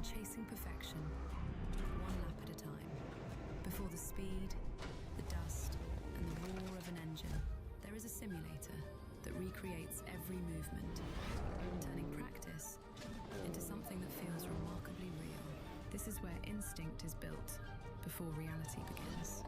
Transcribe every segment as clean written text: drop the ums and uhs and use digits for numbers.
and chasing perfection, one lap at a time. Before the speed, the dust, and the roar of an engine, there is a simulator that recreates every movement, turning practice into something that feels remarkably real. This is where instinct is built before reality begins.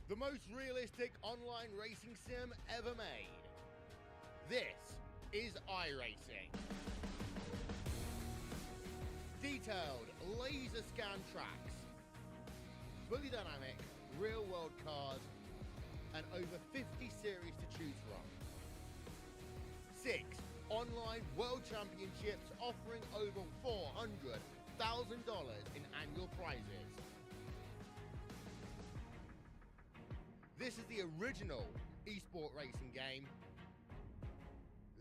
The most realistic online racing sim ever made. This is iRacing. Detailed laser scan tracks, fully dynamic real world cars, and over 50 series to choose from. 6 online world championships offering over $400,000 in annual prizes. This is the original esport racing game.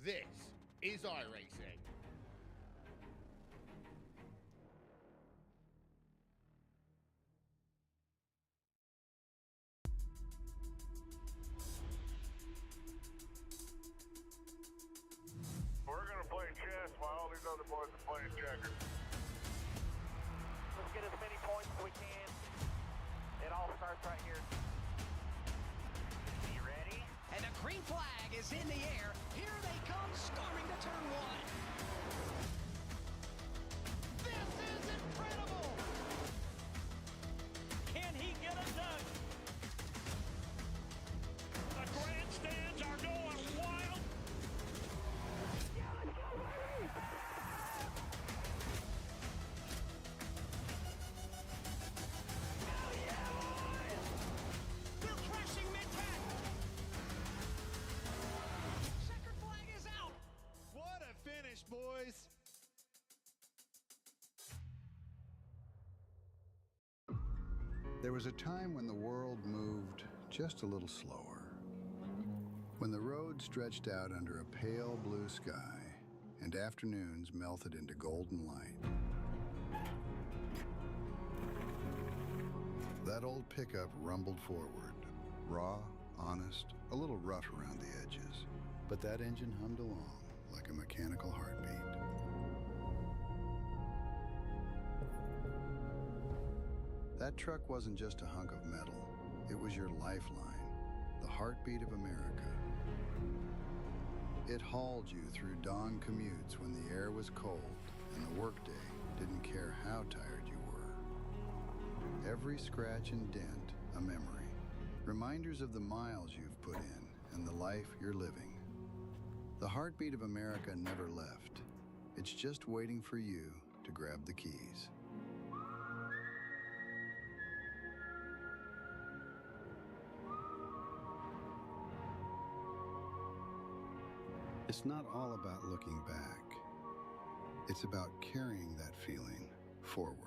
This is iRacing. We're gonna play chess while all these other boys are playing checkers. Let's get as many points as we can. It all starts right here. And the green flag is in the air. Here they come, storming to turn 1. This is incredible! Can he get it done? The grandstands are going wild. Yeah, let's go, baby! Oh, yeah, boys! They're crashing mid-track. Checker flag is out. What a finish, boys. There was a time when the world moved just a little slower. When the road stretched out under a pale blue sky and afternoons melted into golden light. That old pickup rumbled forward, raw, honest, a little rough around the edges, but that engine hummed along like a mechanical heartbeat. That truck wasn't just a hunk of metal. It was your lifeline, the heartbeat of America. It hauled you through dawn commutes when the air was cold and the workday didn't care how tired you were. Every scratch and dent, a memory. Reminders of the miles you've put in and the life you're living. The heartbeat of America never left. It's just waiting for you to grab the keys. It's not all about looking back. It's about carrying that feeling forward.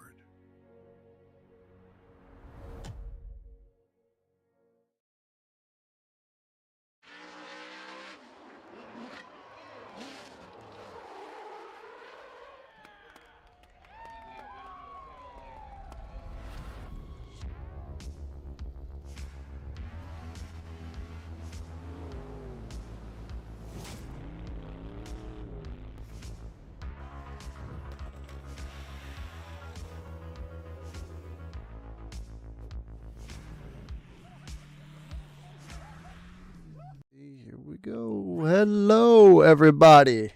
Here we go. Hello, everybody.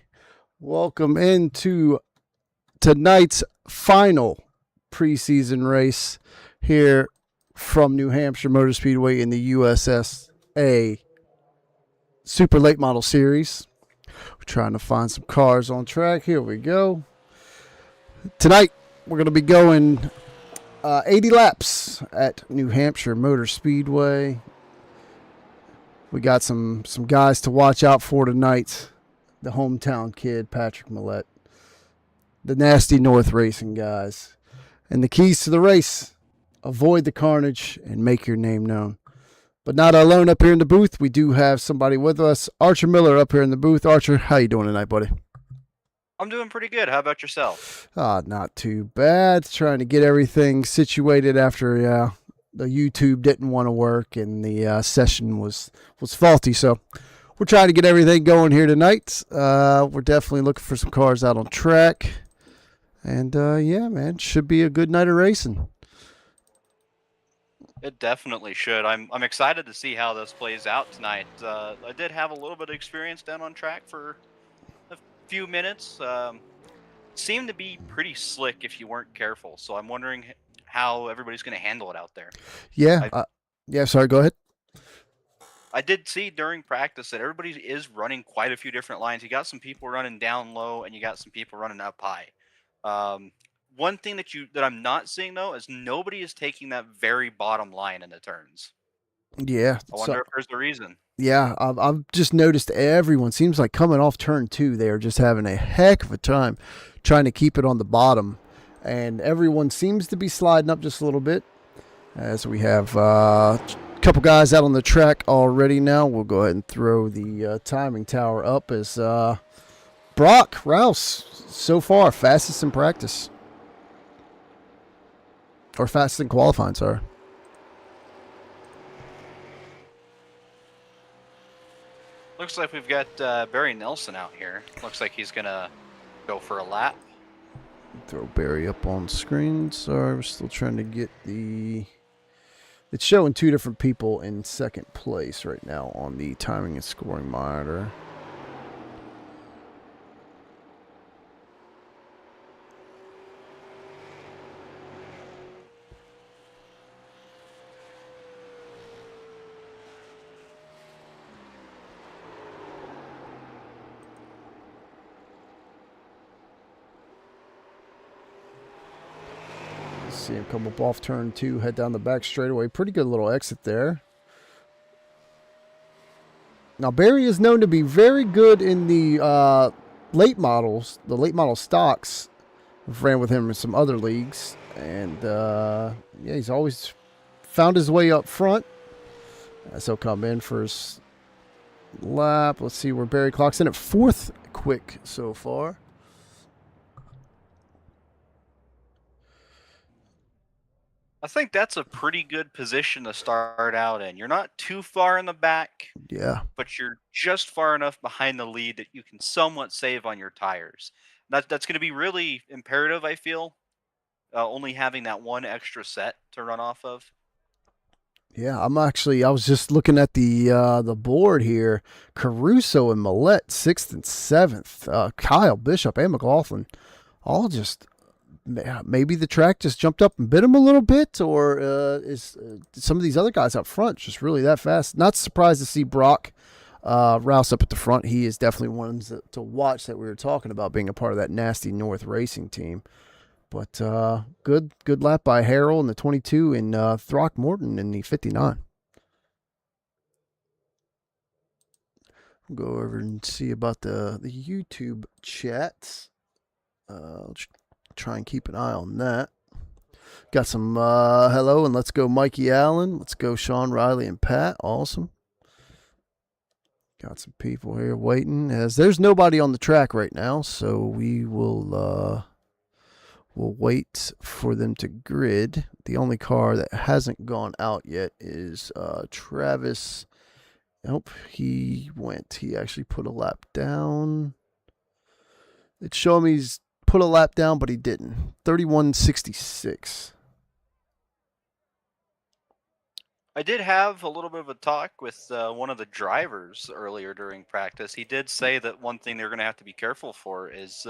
Welcome into tonight's final preseason race here from New Hampshire Motor Speedway in the USSA Super Late Model Series. We're trying to find some cars on track. Here we go. Tonight, we're going to be going 80 laps at New Hampshire Motor Speedway. We got some guys to watch out for tonight. The hometown kid, Patrick Millette. The Nasty North Racing guys. And the keys to the race: avoid the carnage and make your name known. But not alone up here in the booth. We do have somebody with us. Archer Miller up here in the booth. Archer, how you doing tonight, buddy? I'm doing pretty good. How about yourself? Not too bad. Trying to get everything situated after the YouTube didn't want to work and the session was faulty. So we're trying to get everything going here tonight. We're definitely looking for some cars out on track. And, yeah, man, should be a good night of racing. It definitely should. I'm excited to see how this plays out tonight. I did have a little bit of experience down on track for a few minutes. Seemed to be pretty slick if you weren't careful. So I'm wondering how everybody's going to handle it out there. Yeah. Sorry, go ahead. I did see during practice that everybody is running quite a few different lines. You got some people running down low, and you got some people running up high. One thing that I'm not seeing though is nobody is taking that very bottom line in the turns. Yeah. I wonder if there's a reason. Yeah, I've just noticed everyone seems like coming off turn 2, they are just having a heck of a time trying to keep it on the bottom. And everyone seems to be sliding up just a little bit as we have a couple guys out on the track already now. We'll go ahead and throw the timing tower up as Brock Rouse, so far, fastest in practice. Or fastest in qualifying, sorry. Looks like we've got Barry Nelson out here. Looks like he's going to go for a lap. Throw Barry up on screen. Sorry, we're still trying to get the... It's showing 2 different people in second place right now on the timing and scoring monitor. See him come up off turn 2, head down the back straightaway. Pretty good little exit there. Now, Barry is known to be very good in the late models, the late model stocks. I've ran with him in some other leagues. And, yeah, he's always found his way up front. As he'll come in for his lap. Let's see where Barry clocks in at 4th quick so far. I think that's a pretty good position to start out in. You're not too far in the back. Yeah. But you're just far enough behind the lead that you can somewhat save on your tires. That's going to be really imperative, I feel. Only having that one extra set to run off of. Yeah, I was just looking at the board here. Caruso and Millette, 6th and 7th. Kyle, Bishop, and McLaughlin, all just... Maybe the track just jumped up and bit him a little bit, or is some of these other guys up front just really that fast? Not surprised to see Brock Rouse up at the front. He is definitely one to watch that we were talking about being a part of that Nasty North Racing team. But good lap by Harrell in the 22 and Throckmorton in the 59. We'll go over and see about the YouTube chats. Try and keep an eye on that. Got some hello and let's go Mikey Allen. Let's go Sean Riley and Pat. Awesome. Got some people here waiting as there's nobody on the track right now, so we will we'll wait for them to grid. The only car that hasn't gone out yet is Travis. Nope, he went. He actually put a lap down. It's showing me he's put a lap down, but he didn't. 31.66. I did have a little bit of a talk with one of the drivers earlier during practice. He did say that one thing they're going to have to be careful for is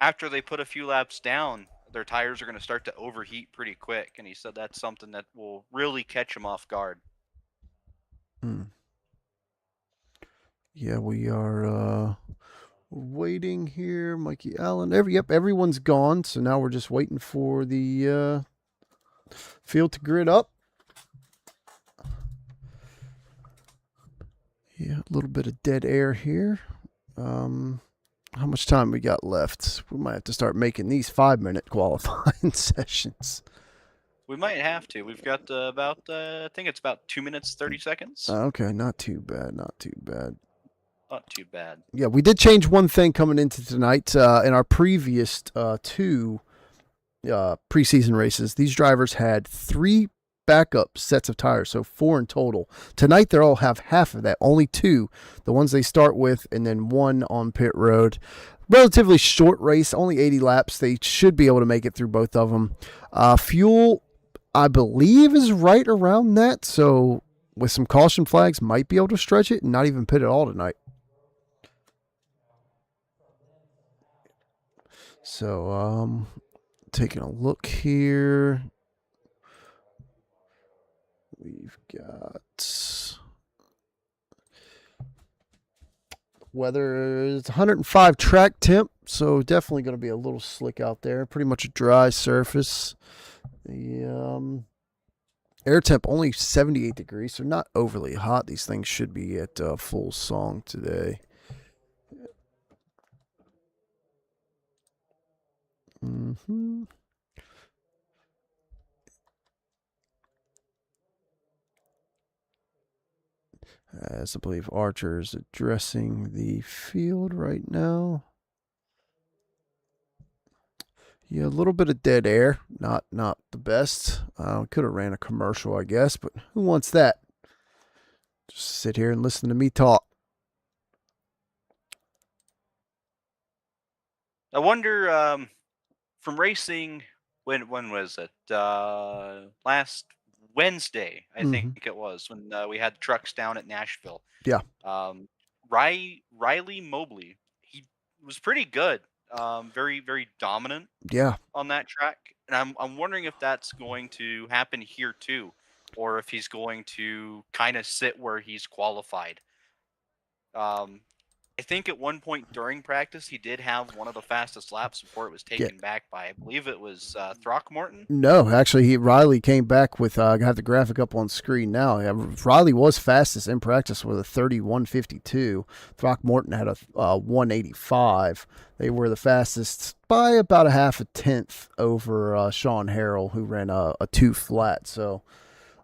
after they put a few laps down, their tires are going to start to overheat pretty quick. And he said that's something that will really catch them off guard. Yeah, we are waiting here. Mikey Allen. Everyone's gone. So now we're just waiting for the field to grid up. Yeah, a little bit of dead air here. How much time we got left? We might have to start making these 5-minute qualifying sessions. We might have to. We've got I think it's about 2 minutes, 30 seconds. Okay, not too bad. Not too bad. Yeah, we did change one thing coming into tonight. In our previous 2 preseason races, these drivers had 3 backup sets of tires, so 4 in total. Tonight, they all have half of that, only 2, the ones they start with, and then 1 on pit road. Relatively short race, only 80 laps. They should be able to make it through both of them. Fuel, I believe, is right around that, so with some caution flags, might be able to stretch it and not even pit at all tonight. So, taking a look here. We've got weather is 105 track temp, so definitely going to be a little slick out there. Pretty much a dry surface. The air temp only 78 degrees, so not overly hot. These things should be at full song today. As I believe Archer is addressing the field right now. Yeah, a little bit of dead air. Not the best. Could have ran a commercial, I guess, but who wants that? Just sit here and listen to me talk. I wonder, from racing, when was it? Last Wednesday, I think it was, when we had trucks down at Nashville. Yeah. Riley Mobley, he was pretty good. Very, very dominant. Yeah. On that track, and I'm wondering if that's going to happen here too, or if he's going to kind of sit where he's qualified. I think at one point during practice, he did have one of the fastest laps before it was taken back by, I believe it was Throckmorton. No, actually, Riley came back with, I have the graphic up on screen now. Yeah, Riley was fastest in practice with a 31.52. Throckmorton had a 185. They were the fastest by about a half a tenth over Sean Harrell, who ran a 2 flat. So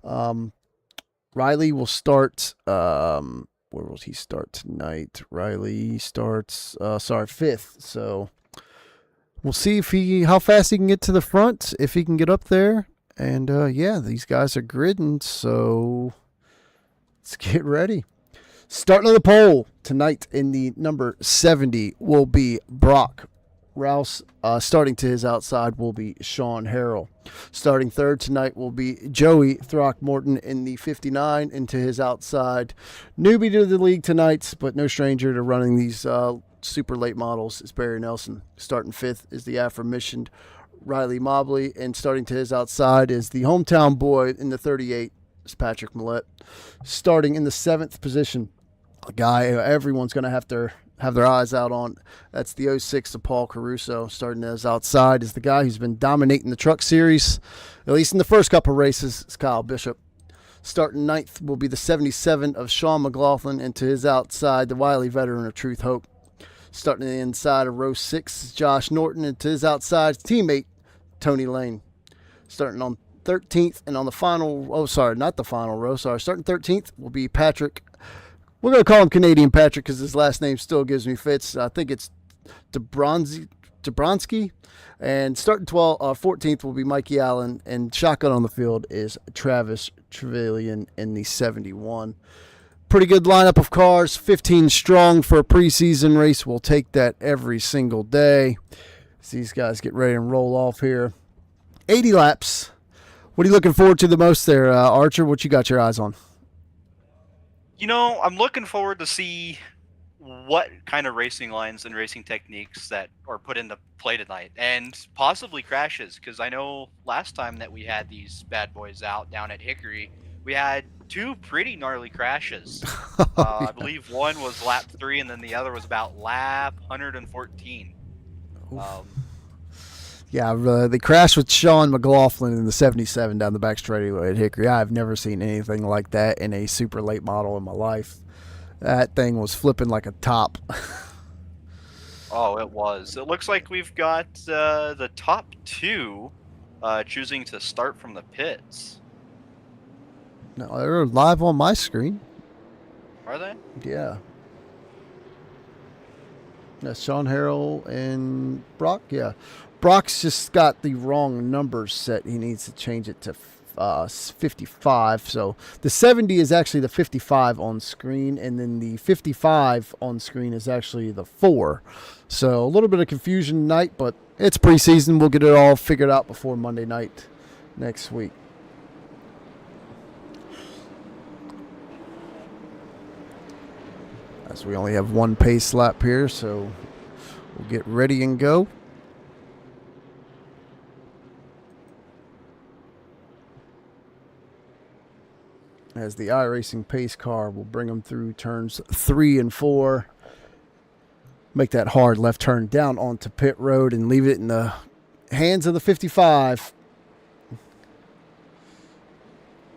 Riley will start... where will he start tonight? Riley starts, 5th. So we'll see how fast he can get to the front, if he can get up there. And yeah, these guys are gridding, so let's get ready. Starting on the pole tonight in the number 70 will be Brock Rouse. Starting to his outside will be Sean Harrell. Starting third tonight will be Joey Throckmorton in the 59, and to his outside, newbie to the league tonight, but no stranger to running these super late models, is Barry Nelson. Starting 5th is the aforementioned Riley Mobley, and starting to his outside is the hometown boy in the 38, is Patrick Millette. Starting in the 7th position, a guy everyone's going to have their eyes out on. That's the 06 of Paul Caruso. Starting as outside is the guy who's been dominating the truck series, at least in the first couple races, is Kyle Bishop. Starting 9th will be the 77 of Sean McLaughlin, and to his outside, the wily veteran of Truth Hope. Starting on the inside of row 6 is Josh Norton, and to his outside, his teammate Tony Lane. Starting on 13th and on the final, starting 13th will be Patrick. We're going to call him Canadian Patrick because his last name still gives me fits. I think it's Dabronsky. And starting 14th will be Mikey Allen. And shotgun on the field is Travis Trevelyan in the 71. Pretty good lineup of cars. 15 strong for a preseason race. We'll take that every single day. As these guys get ready and roll off here. 80 laps. What are you looking forward to the most there, Archer? What you got your eyes on? You know, I'm looking forward to see what kind of racing lines and racing techniques that are put into play tonight, and possibly crashes, because I know last time that we had these bad boys out down at Hickory, we had 2 pretty gnarly crashes. I believe one was lap 3, and then the other was about lap 114. Yeah, the crash with Sean McLaughlin in the 77 down the back straightaway at Hickory. I've never seen anything like that in a super late model in my life. That thing was flipping like a top. Oh, it was. It looks like we've got the top two choosing to start from the pits. No, they're live on my screen. Are they? Yeah. That's Sean Harrell and Brock. Yeah. Brock's just got the wrong numbers set. He needs to change it to 55. So the 70 is actually the 55 on screen, and then the 55 on screen is actually the 4. So a little bit of confusion tonight, but it's preseason. We'll get it all figured out before Monday night next week. As we only have one pace lap here, so we'll get ready and go. As the iRacing pace car will bring them through turns 3 and 4. Make that hard left turn down onto pit road and leave it in the hands of the 55.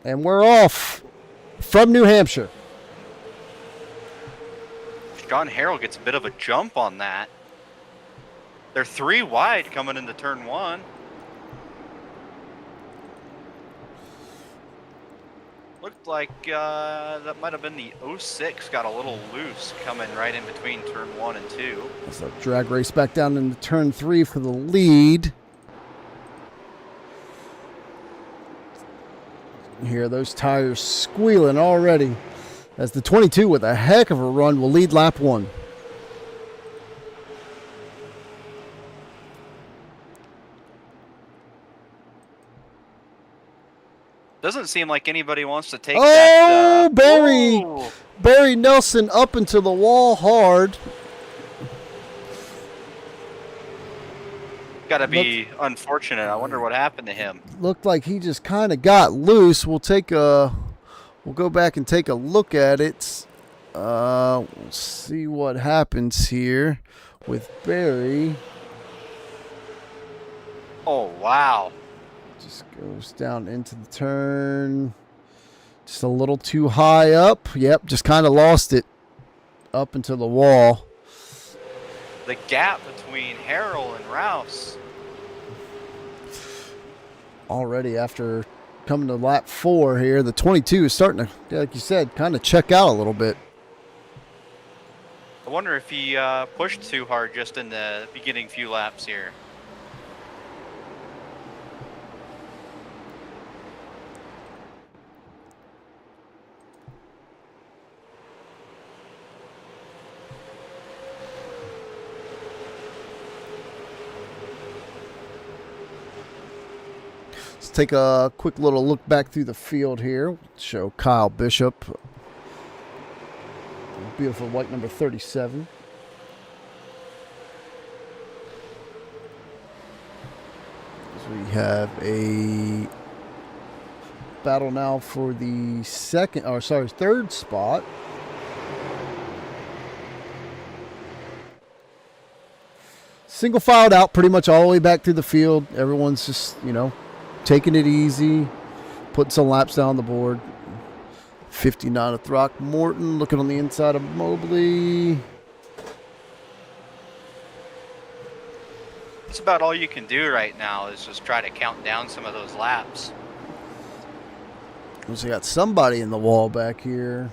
And we're off from New Hampshire. John Harrell gets a bit of a jump on that. They're 3 wide coming into turn 1. Looked like that might have been the 06 got a little loose coming right in between turn 1 and 2. So drag race back down into turn 3 for the lead. You hear those tires squealing already, as the 22 with a heck of a run will lead lap 1. Doesn't seem like anybody wants to take that. Barry! Whoa. Barry Nelson up into the wall hard. Gotta be unfortunate. I wonder what happened to him. Looked like he just kind of got loose. We'll go back and take a look at it. We'll see what happens here with Barry. Oh, wow. Just goes down into the turn. Just a little too high up. Yep, just kind of lost it up into the wall. The gap between Harrell and Rouse. Already after coming to lap 4 here, the 22 is starting to, like you said, kind of check out a little bit. I wonder if he pushed too hard just in the beginning few laps here. Let's take a quick little look back through the field here. Show Kyle Bishop. Beautiful white number 37. So we have a battle now for the third spot. Single filed out pretty much all the way back through the field. Everyone's just, taking it easy, putting some laps down the board. 59 of Throckmorton, looking on the inside of Mobley. That's about all you can do right now is just try to count down some of those laps. We got somebody in the wall back here.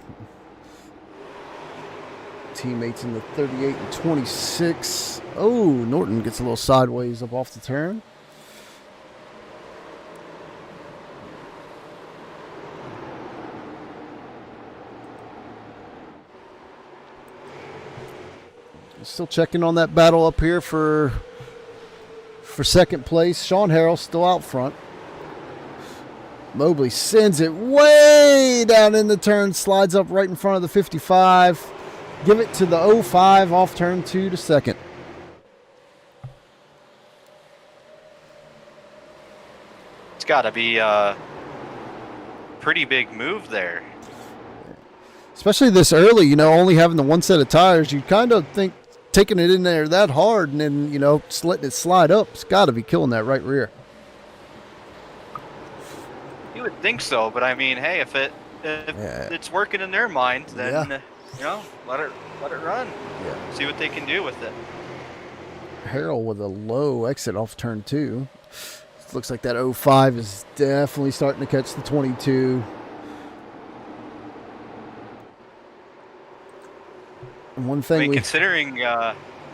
Teammates in the 38 and 26. Oh, Norton gets a little sideways up off the turn. Still checking on that battle up here for second place. Sean Harrell still out front. Mobley sends it way down in the turn, slides up right in front of the 55. Give it to the 05 off turn 2 to second. It's got to be a pretty big move there. Especially this early, only having the one set of tires, you kind of think taking it in there that hard and then, letting it slide up, it's got to be killing that right rear. You would think so, but I mean, hey, if it's working in their mind, then let it run. Yeah. See what they can do with it. Harrell with a low exit off turn 2. Looks like that 05 is definitely starting to catch the 22. And one thing considering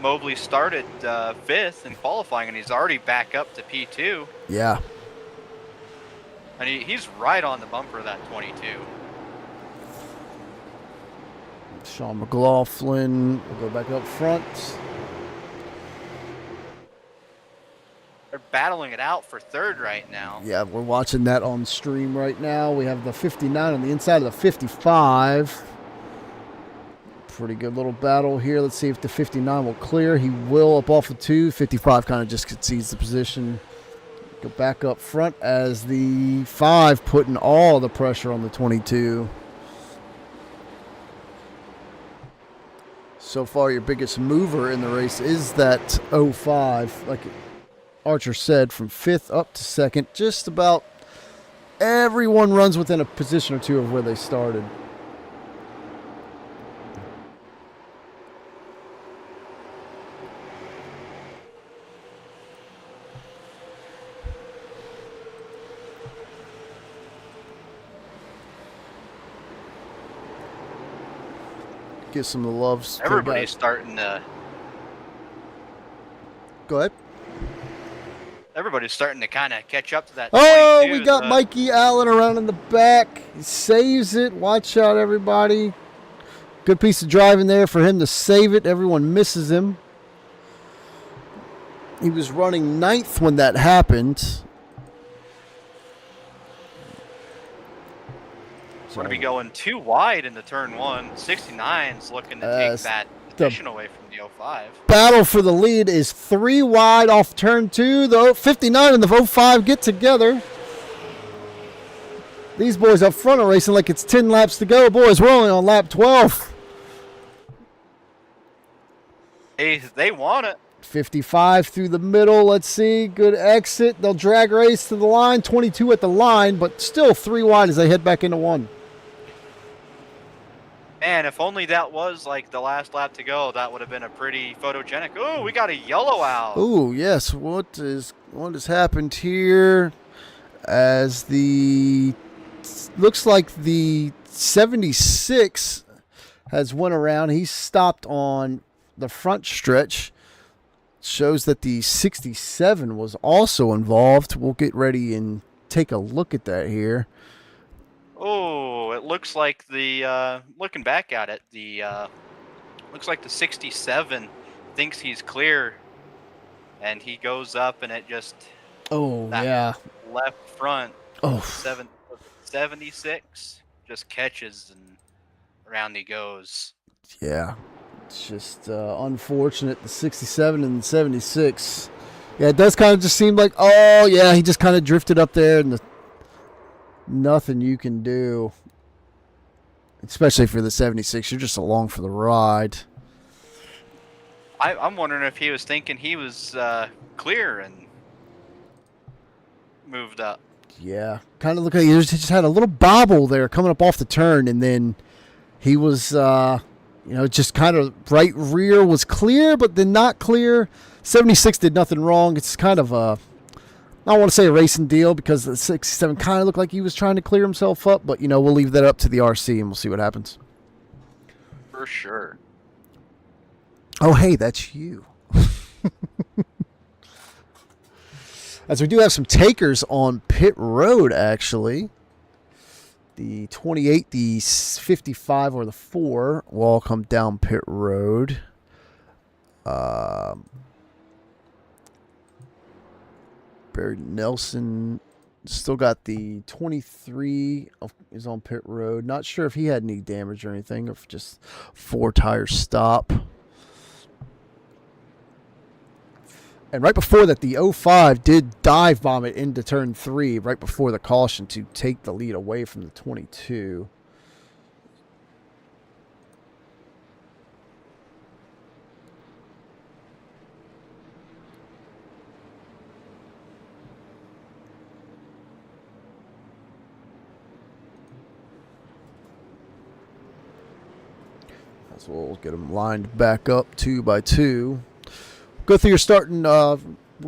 Mobley started 5th in qualifying and he's already back up to P2. Yeah. And he's right on the bumper of that 22. Sean McLaughlin will go back up front. They're battling it out for 3rd right now. Yeah, we're watching that on stream right now. We have the 59 on the inside of the 55. Pretty good little battle here. Let's see if the 59 will clear. He will up off of 2. 55 kind of just concedes the position. Go back up front as the 5 putting all the pressure on the 22. So far, your biggest mover in the race is that 05. Like Archer said, from 5th up to 2nd, just about everyone runs within a position or 2 of where they started. Get some of the loves. Everybody's starting to. Go ahead. Everybody's starting to kind of catch up to that. Oh, 22. we got Mikey Allen around in the back. He saves it. Watch out, everybody. Good piece of driving there for him to save it. Everyone misses him. He was running 9th when that happened. We're going to be going 2 wide into turn 1. 69's looking to take that position away from the 05. Battle for the lead is 3 wide off turn 2. The 59 and the 05 get together. These boys up front are racing like it's 10 laps to go. Boys, we're only on lap 12. They want it. 55 through the middle. Let's see. Good exit. They'll drag race to the line. 22 at the line, but still 3 wide as they head back into 1. Man, if only that was like the last lap to go, that would have been a pretty photogenic. Oh, we got a yellow out. Oh, yes. What has happened here? As the looks like the 76 has went around. He's stopped on the front stretch. Shows that the 67 was also involved. We'll get ready and take a look at that here. Oh, it looks like the looking back at it, the looks like the 67 thinks he's clear, and he goes up, and it just left front 76 just catches and around he goes. Yeah, it's just unfortunate. The 67 and the 76. Yeah, it does kind of just seem like, oh yeah, he just kind of drifted up there, and nothing you can do, especially for the 76. You're just along for the ride. I'm wondering if he was thinking he was clear and moved up. Yeah, kind of look like he just had a little bobble there coming up off the turn, and then he was, just kind of right rear was clear, but then not clear. 76 did nothing wrong. It's kind of a, I don't want to say a racing deal because the 67 kind of looked like he was trying to clear himself up, but, we'll leave that up to the RC and we'll see what happens. For sure. Oh, hey, that's you. As we do have some takers on pit road, actually. The 28, the 55, or the 4 will all come down pit road. Barry Nelson still got the 23 is on pit road. Not sure if he had any damage or anything, or if just 4 tire stop. And right before that, the 05 did dive bomb it into turn 3 right before the caution to take the lead away from the 22. So we'll get them lined back up 2 by 2. Go through your starting. We'll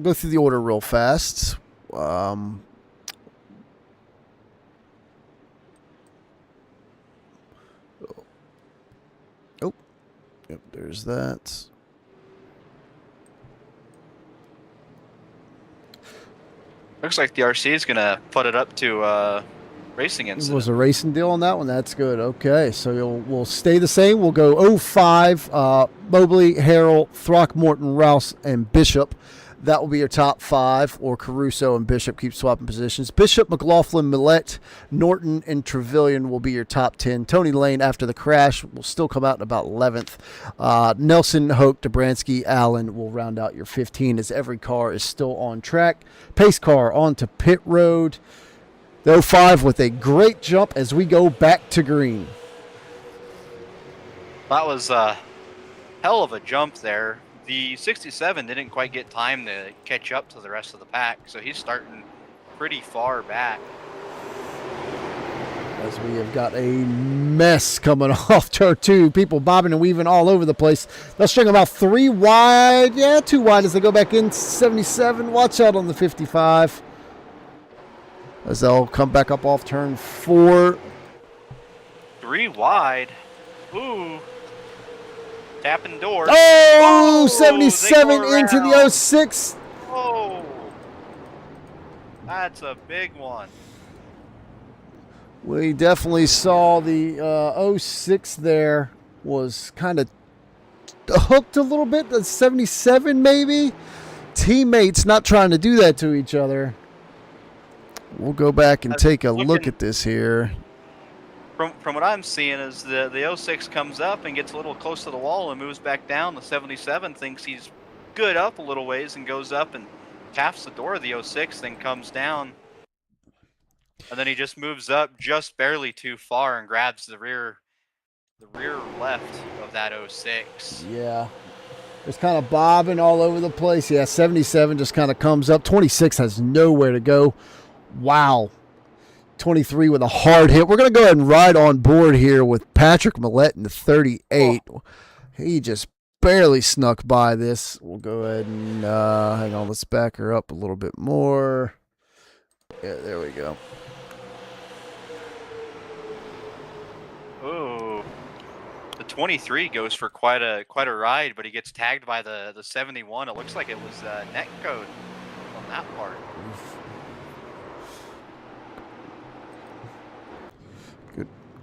go through the order real fast. Oh, yep. There's that. Looks like the RC is going to put it up to racing incident. Was a racing deal on that one? That's good. Okay, so we'll stay the same. We'll go 05, Mobley, Harrell, Throckmorton, Rouse, and Bishop. That will be your top 5, or Caruso and Bishop keep swapping positions. Bishop, McLaughlin, Millette, Norton, and Trevelyan will be your top 10. Tony Lane, after the crash, will still come out in about 11th. Nelson, Hoke, Dobransky, Allen will round out your 15, as every car is still on track. Pace car onto pit road. The 05 with a great jump as we go back to green. That was a hell of a jump there. The 67 didn't quite get time to catch up to the rest of the pack, so he's starting pretty far back. As we have got a mess coming off turn 2. People bobbing and weaving all over the place. They'll string about 3 wide. Yeah, 2 wide as they go back in. 77. Watch out on the 55. As they'll come back up off turn 4. 3 wide. Ooh. Tapping doors. Oh, 77 into the 06. Oh. That's a big one. We definitely saw the 06 there was kind of hooked a little bit. The 77 maybe. Teammates not trying to do that to each other. We'll go back and take a look at this here. From what I'm seeing is the 06 comes up and gets a little close to the wall and moves back down. The 77 thinks he's good up a little ways and goes up and taps the door of the 06, then comes down. And then he just moves up just barely too far and grabs the rear left of that 06. Yeah. It's kind of bobbing all over the place. Yeah, 77 just kind of comes up. 26 has nowhere to go. Wow. 23 with a hard hit. We're going to go ahead and ride on board here with Patrick Millette in the 38. Oh. He just barely snuck by this. We'll go ahead and hang on. Let's back her up a little bit more. Yeah, there we go. Oh, the 23 goes for quite a ride, but he gets tagged by the 71. It looks like it was net code on that part.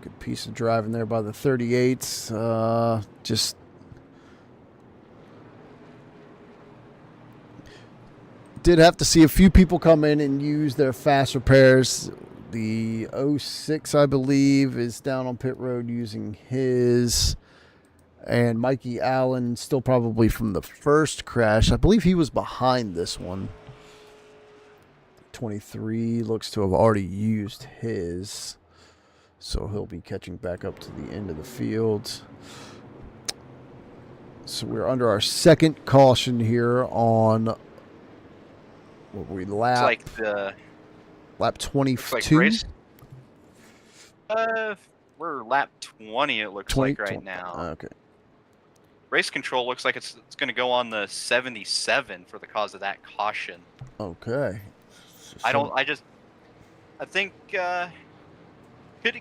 Good piece of driving there by the 38s. Just did have to see a few people come in and use their fast repairs. The 06, I believe, is down on pit road using his. And Mikey Allen, still probably from the first crash. I believe he was behind this one. 23 looks to have already used his. So he'll be catching back up to the end of the field. So we're under our second caution here on what we lap. It's like the lap 22. Like race, we're lap 20. It looks 20, like right 20, now. Okay. Race control looks like it's going to go on the 77 for the cause of that caution. Okay. I think.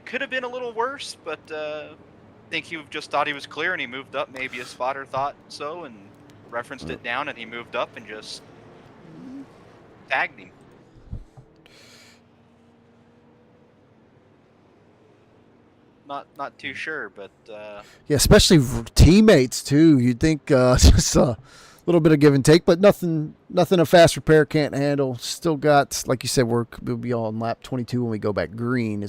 Could have been a little worse, but I think he just thought he was clear and he moved up. Maybe a spotter thought so and referenced it down, and he moved up and just tagged him. Not too sure, but yeah, especially teammates too. You'd think just a little bit of give and take, but nothing a fast repair can't handle. Still got, like you said, we'll be on lap 22 when we go back green.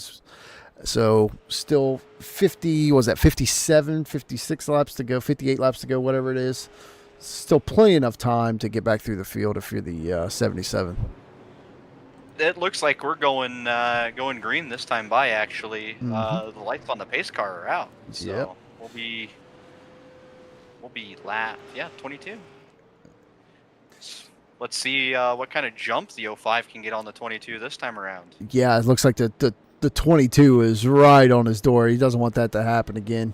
So still 57, 56 laps to go, 58 laps to go, whatever it is. Still plenty enough time to get back through the field if you're the 77. It looks like we're going green this time by, actually. Mm-hmm. The lights on the pace car are out. So yep. we'll be lap 22. Let's see what kind of jump the 05 can get on the 22 this time around. Yeah, it looks like the 22 is right on his door. He doesn't want that to happen again.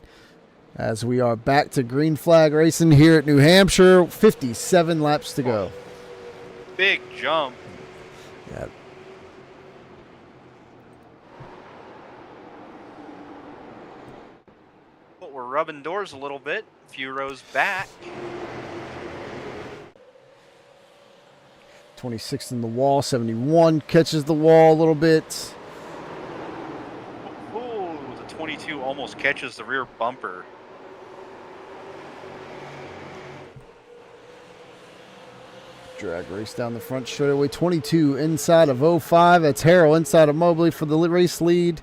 as we are back to green flag racing here at New Hampshire. 57 laps to go. Big jump. Yeah. But we're rubbing doors a little bit. A few rows back. 26 in the wall. 71 catches the wall a little bit. Ooh, the 22 almost catches the rear bumper. Drag race down the front straightaway. 22 inside of 05. That's Harrell inside of Mobley for the race lead.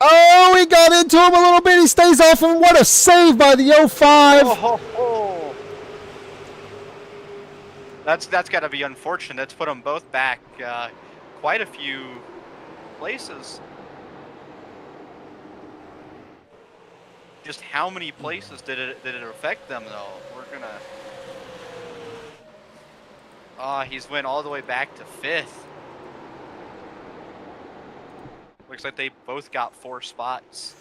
Oh, he got into him a little bit. He stays off him. What a save by the 05. Oh. That's got to be unfortunate. That's put them both back quite a few places. Just how many places did it affect them though? We're gonna. He's went all the way back to 5th. Looks like they both got 4 spots.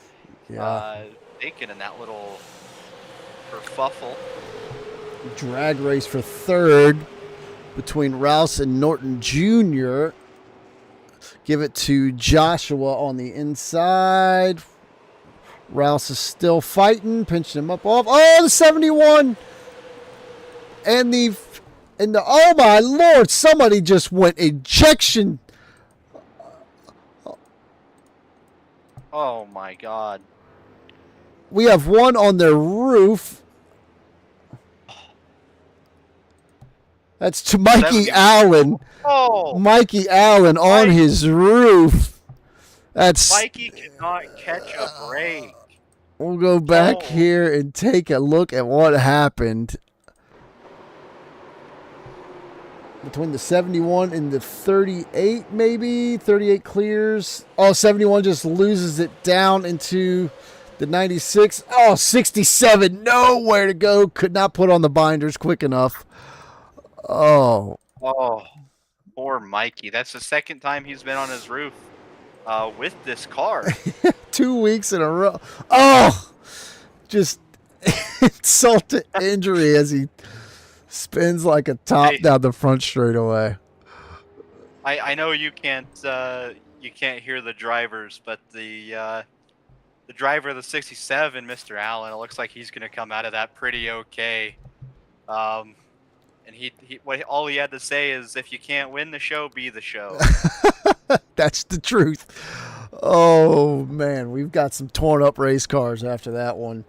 Yeah. Taken in that little kerfuffle. Drag race for 3rd between Rouse and Norton Jr. Give it to Joshua on the inside. Rouse is still fighting, pinching him up off. Oh, the 71. And the oh my Lord, somebody just went ejection. Oh my God. We have one on their roof. That's to Mikey Allen. Oh, Mikey Allen on his roof. That's Mikey cannot catch a break. We'll go back here and take a look at what happened between the 71 and the 38, maybe 38 clears. Oh, 71 just loses it down into the 96. Oh, 67, nowhere to go. Could not put on the binders quick enough. Oh, poor Mikey. That's the second time he's been on his roof with this car. 2 weeks in a row. Oh, just insult to injury as he spins like a top down the front straightaway. I know you can't hear the drivers, but the driver of the 67, Mr. Allen, it looks like he's going to come out of that pretty okay. And all he had to say is, if you can't win the show, be the show. That's the truth. Oh, man, we've got some torn up race cars after that one.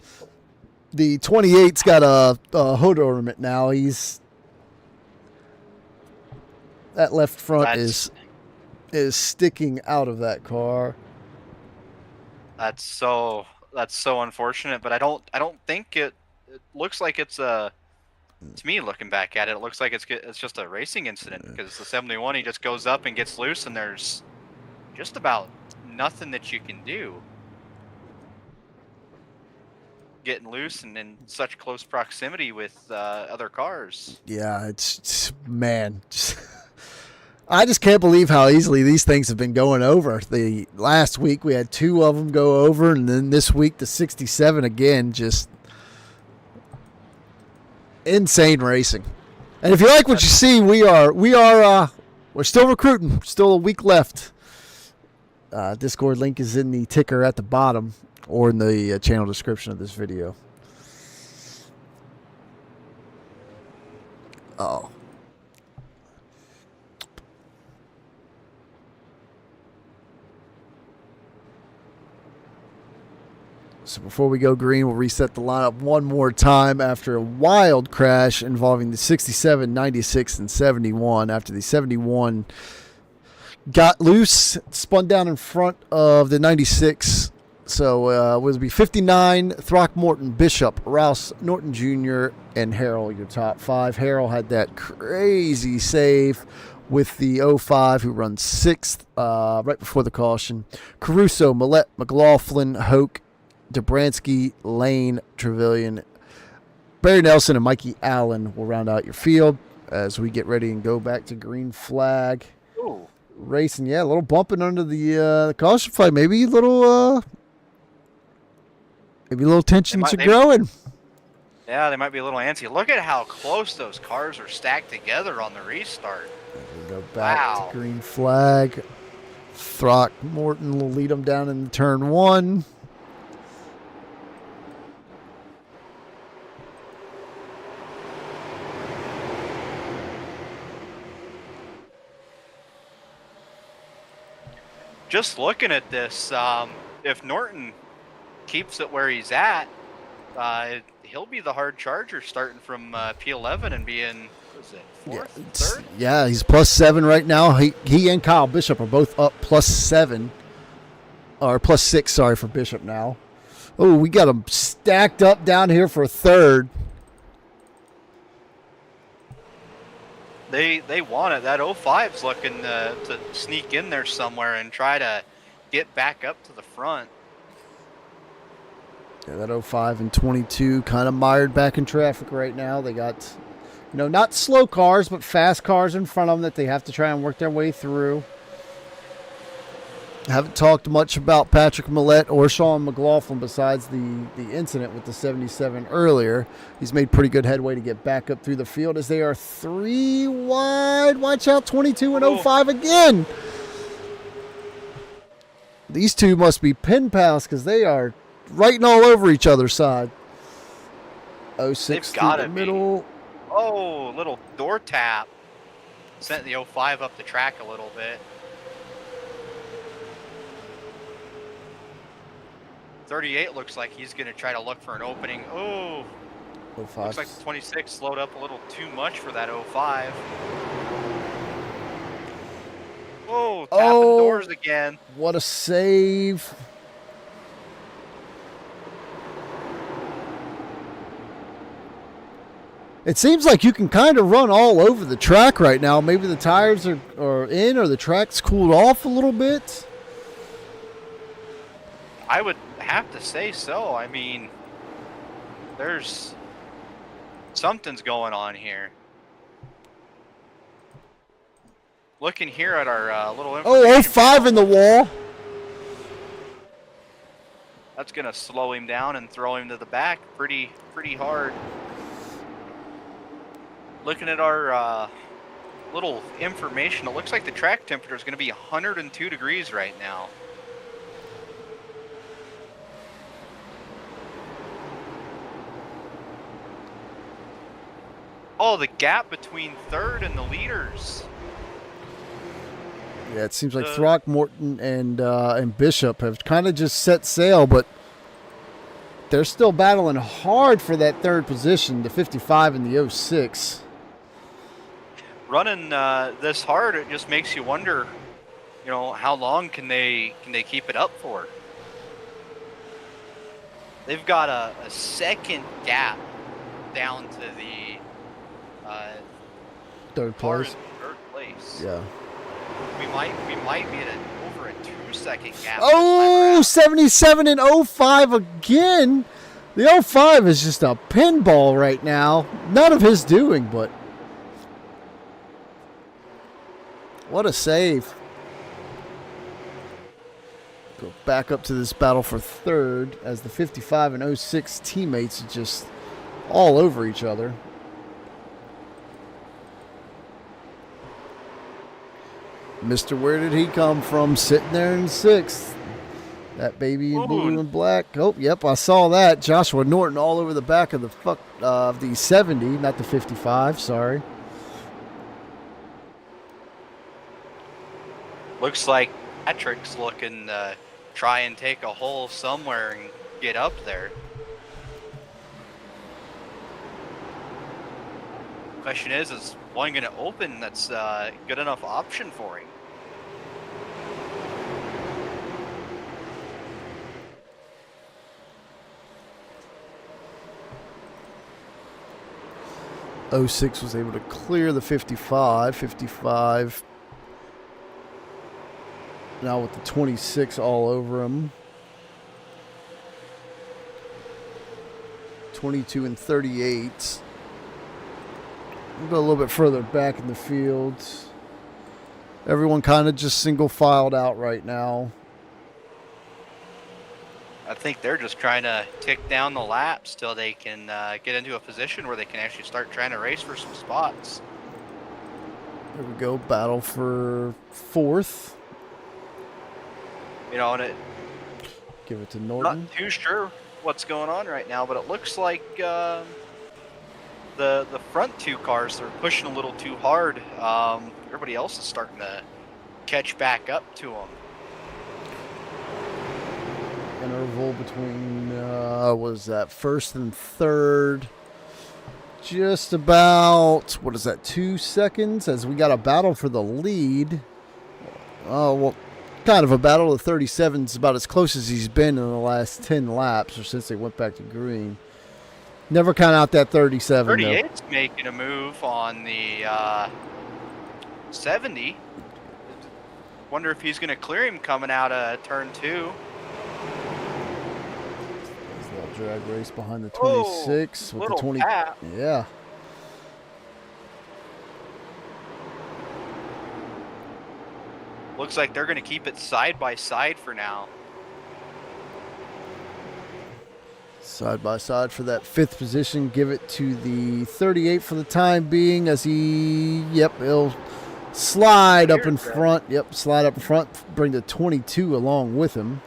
The 28's got a hood ornament now. That left front is sticking out of that car. That's so unfortunate, but I don't think it looks like it's a. To me, looking back at it, it looks like it's just a racing incident, because the 71, he just goes up and gets loose, and there's just about nothing that you can do. Getting loose and in such close proximity with other cars. Yeah, it's man. I just can't believe how easily these things have been going over. The last week we had 2 of them go over, and then this week the 67 again. Just insane racing. And if you like what you see, we're still recruiting. Still a week left. Discord link is in the ticker at the bottom or in the channel description of this video. Oh. So before we go green, we'll reset the lineup one more time after a wild crash involving the 67, 96, and 71. After the 71 got loose, spun down in front of the 96. So it would be 59, Throckmorton, Bishop, Rouse, Norton Jr., and Harrell, your top 5. Harrell had that crazy save with the 05, who runs 6th right before the caution. Caruso, Millette, McLaughlin, Hoke, Dobransky, Lane, Trevelyan, Barry Nelson, and Mikey Allen will round out your field as we get ready and go back to green flag. Ooh, racing. Yeah, a little bumping under the caution flag. Maybe a little tensions are growing. Yeah, they might be a little antsy. Look at how close those cars are stacked together on the restart. We go back to green flag. Throckmorton will lead them down in turn 1. Just looking at this, if Norton keeps it where he's at, he'll be the hard charger starting from P11 and being, what is it, fourth, third? Yeah, he's +7 right now. He and Kyle Bishop are both up +7. Or +6, sorry, for Bishop now. Oh, we got them stacked up down here for third. They want it. That 05's looking to sneak in there somewhere and try to get back up to the front. Yeah, that 05 and 22 kind of mired back in traffic right now. They got, not slow cars, but fast cars in front of them that they have to try and work their way through. Haven't talked much about Patrick Millett or Sean McLaughlin besides the incident with the 77 earlier. He's made pretty good headway to get back up through the field as they are 3 wide. Watch out, 22 and 05 again. These two must be pen pals because they are writing all over each other's side. 06 through the middle. Oh, little door tap. Sent the 05 up the track a little bit. 38 looks like he's going to try to look for an opening. Oh, 05. Looks like the 26 slowed up a little too much for that 05. Oh, tapping doors again. What a save. It seems like you can kind of run all over the track right now. Maybe the tires are in or the track's cooled off a little bit. I would have to say so. I mean, there's something's going on here. Looking here at our little information. 05 in the wall. That's going to slow him down and throw him to the back pretty hard. Looking at our little information, it looks like the track temperature is going to be 102 degrees right now. Oh, the gap between third and the leaders. Yeah, it seems like Throckmorton and Bishop have kind of just set sail, but they're still battling hard for that third position, the 55 and the 06. Running this hard, it just makes you wonder, how long can they keep it up for? They've got a second gap down to the third place. Yeah. We might be at over a 2-second gap. Oh, 77 and 05 again. The 05 is just a pinball right now. None of his doing, but what a save. Go back up to this battle for third as the 55 and 06 teammates are just all over each other. Mr. Where Did He Come From sitting there in sixth. That baby in blue and black. Oh, yep, I saw that. Joshua Norton all over the back of the 70, not the 55, sorry. Looks like Patrick's looking to try and take a hole somewhere and get up there. Question is one going to open that's a good enough option for him? '06 was able to clear the 55 now with the 26 all over him. 22 and 38. We'll go a little bit further back in the field. Everyone kind of just single filed out right now. I think they're just trying to tick down the laps till they can get into a position where they can actually start trying to race for some spots. Here we go, battle for 4th. You know, and Give it to Norton. Not too sure what's going on right now, but it looks like the front 2 cars are pushing a little too hard. Everybody else is starting to catch back up to them. Interval between was that 1st and 3rd, just about, what is that, 2 seconds, as we got a battle for the lead. Well, kind of a battle. The 37's about as close as he's been in the last 10 laps, or since they went back to green. Never count out that 37. 38's making a move on the 70. Wonder if he's going to clear him coming out of turn 2. Drag race behind the 26 with the 20. Tap. Yeah. Looks like they're going to keep it side by side for now. Side by side for that 5th position. Give it to the 38 for the time being, as he'll slide up in front. Yep, slide up in front. Bring the 22 along with him.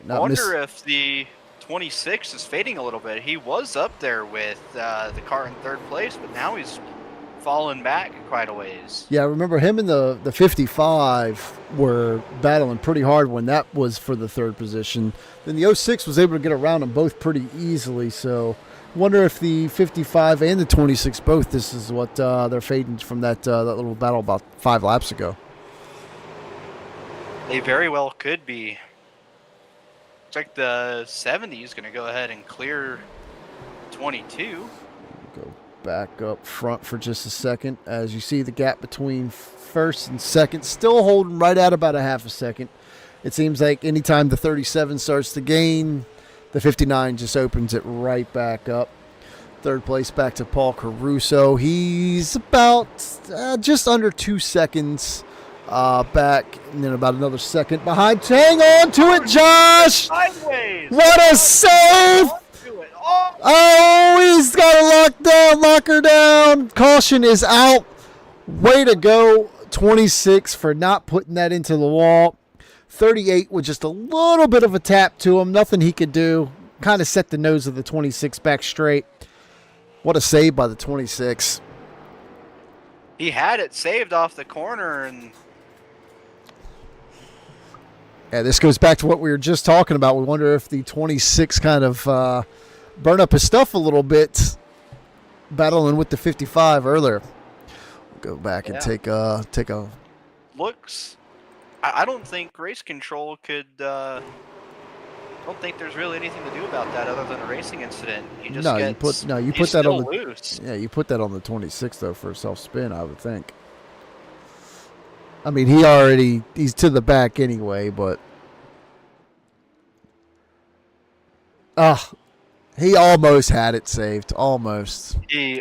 I wonder if the 26 is fading a little bit. He was up there with the car in 3rd place, but now he's fallen back quite a ways. Yeah, I remember him and the 55 were battling pretty hard when that was for the 3rd position. Then the 06 was able to get around them both pretty easily, so wonder if the 55 and the 26 both, this is what they're fading from that little battle about 5 laps ago. They very well could be. Looks like the 70 is going to go ahead and clear 22. Go back up front for just a second. As you see the gap between 1st and 2nd, still holding right at about a half a second. It seems like anytime the 37 starts to gain, the 59 just opens it right back up. 3rd place back to Paul Caruso. He's about just under 2 seconds back, and then about another second behind. Hang on to it, Josh! Sideways. What a save! Oh, he's got to lock her down. Caution is out. Way to go, 26, for not putting that into the wall. 38 with just a little bit of a tap to him. Nothing he could do. Kind of set the nose of the 26 back straight. What a save by the 26. He had it saved off the corner, and yeah, this goes back to what we were just talking about. We wonder if the 26 kind of burned up his stuff a little bit, battling with the 55 earlier. We'll go back and take a looks. I don't think race control could. I don't think there's really anything to do about that other than a racing incident. He just you put that on the loose. Yeah, you put that on the 26 though for a self spin, I would think. I mean, he's to the back anyway, but he almost had it saved. Almost. He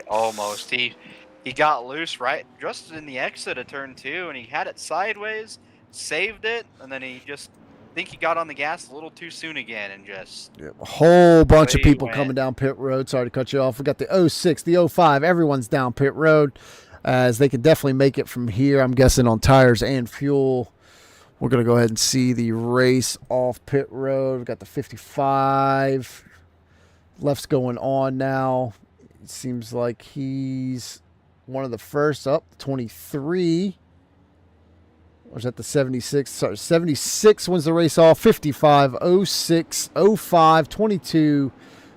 got loose right just in the exit of turn 2, and he had it sideways, saved it, and then he just think he got on the gas a little too soon again, and just a whole bunch of people coming down pit road. Sorry to cut you off. We got the 06, the 05. Everyone's down pit road, as they can definitely make it from here, I'm guessing, on tires and fuel. We're going to go ahead and see the race off pit road. We've got the 55. Left's going on now. It seems like he's one of the first up. 23. Or is that the 76? Sorry, 76 wins the race off. 55, 06, 05, 22,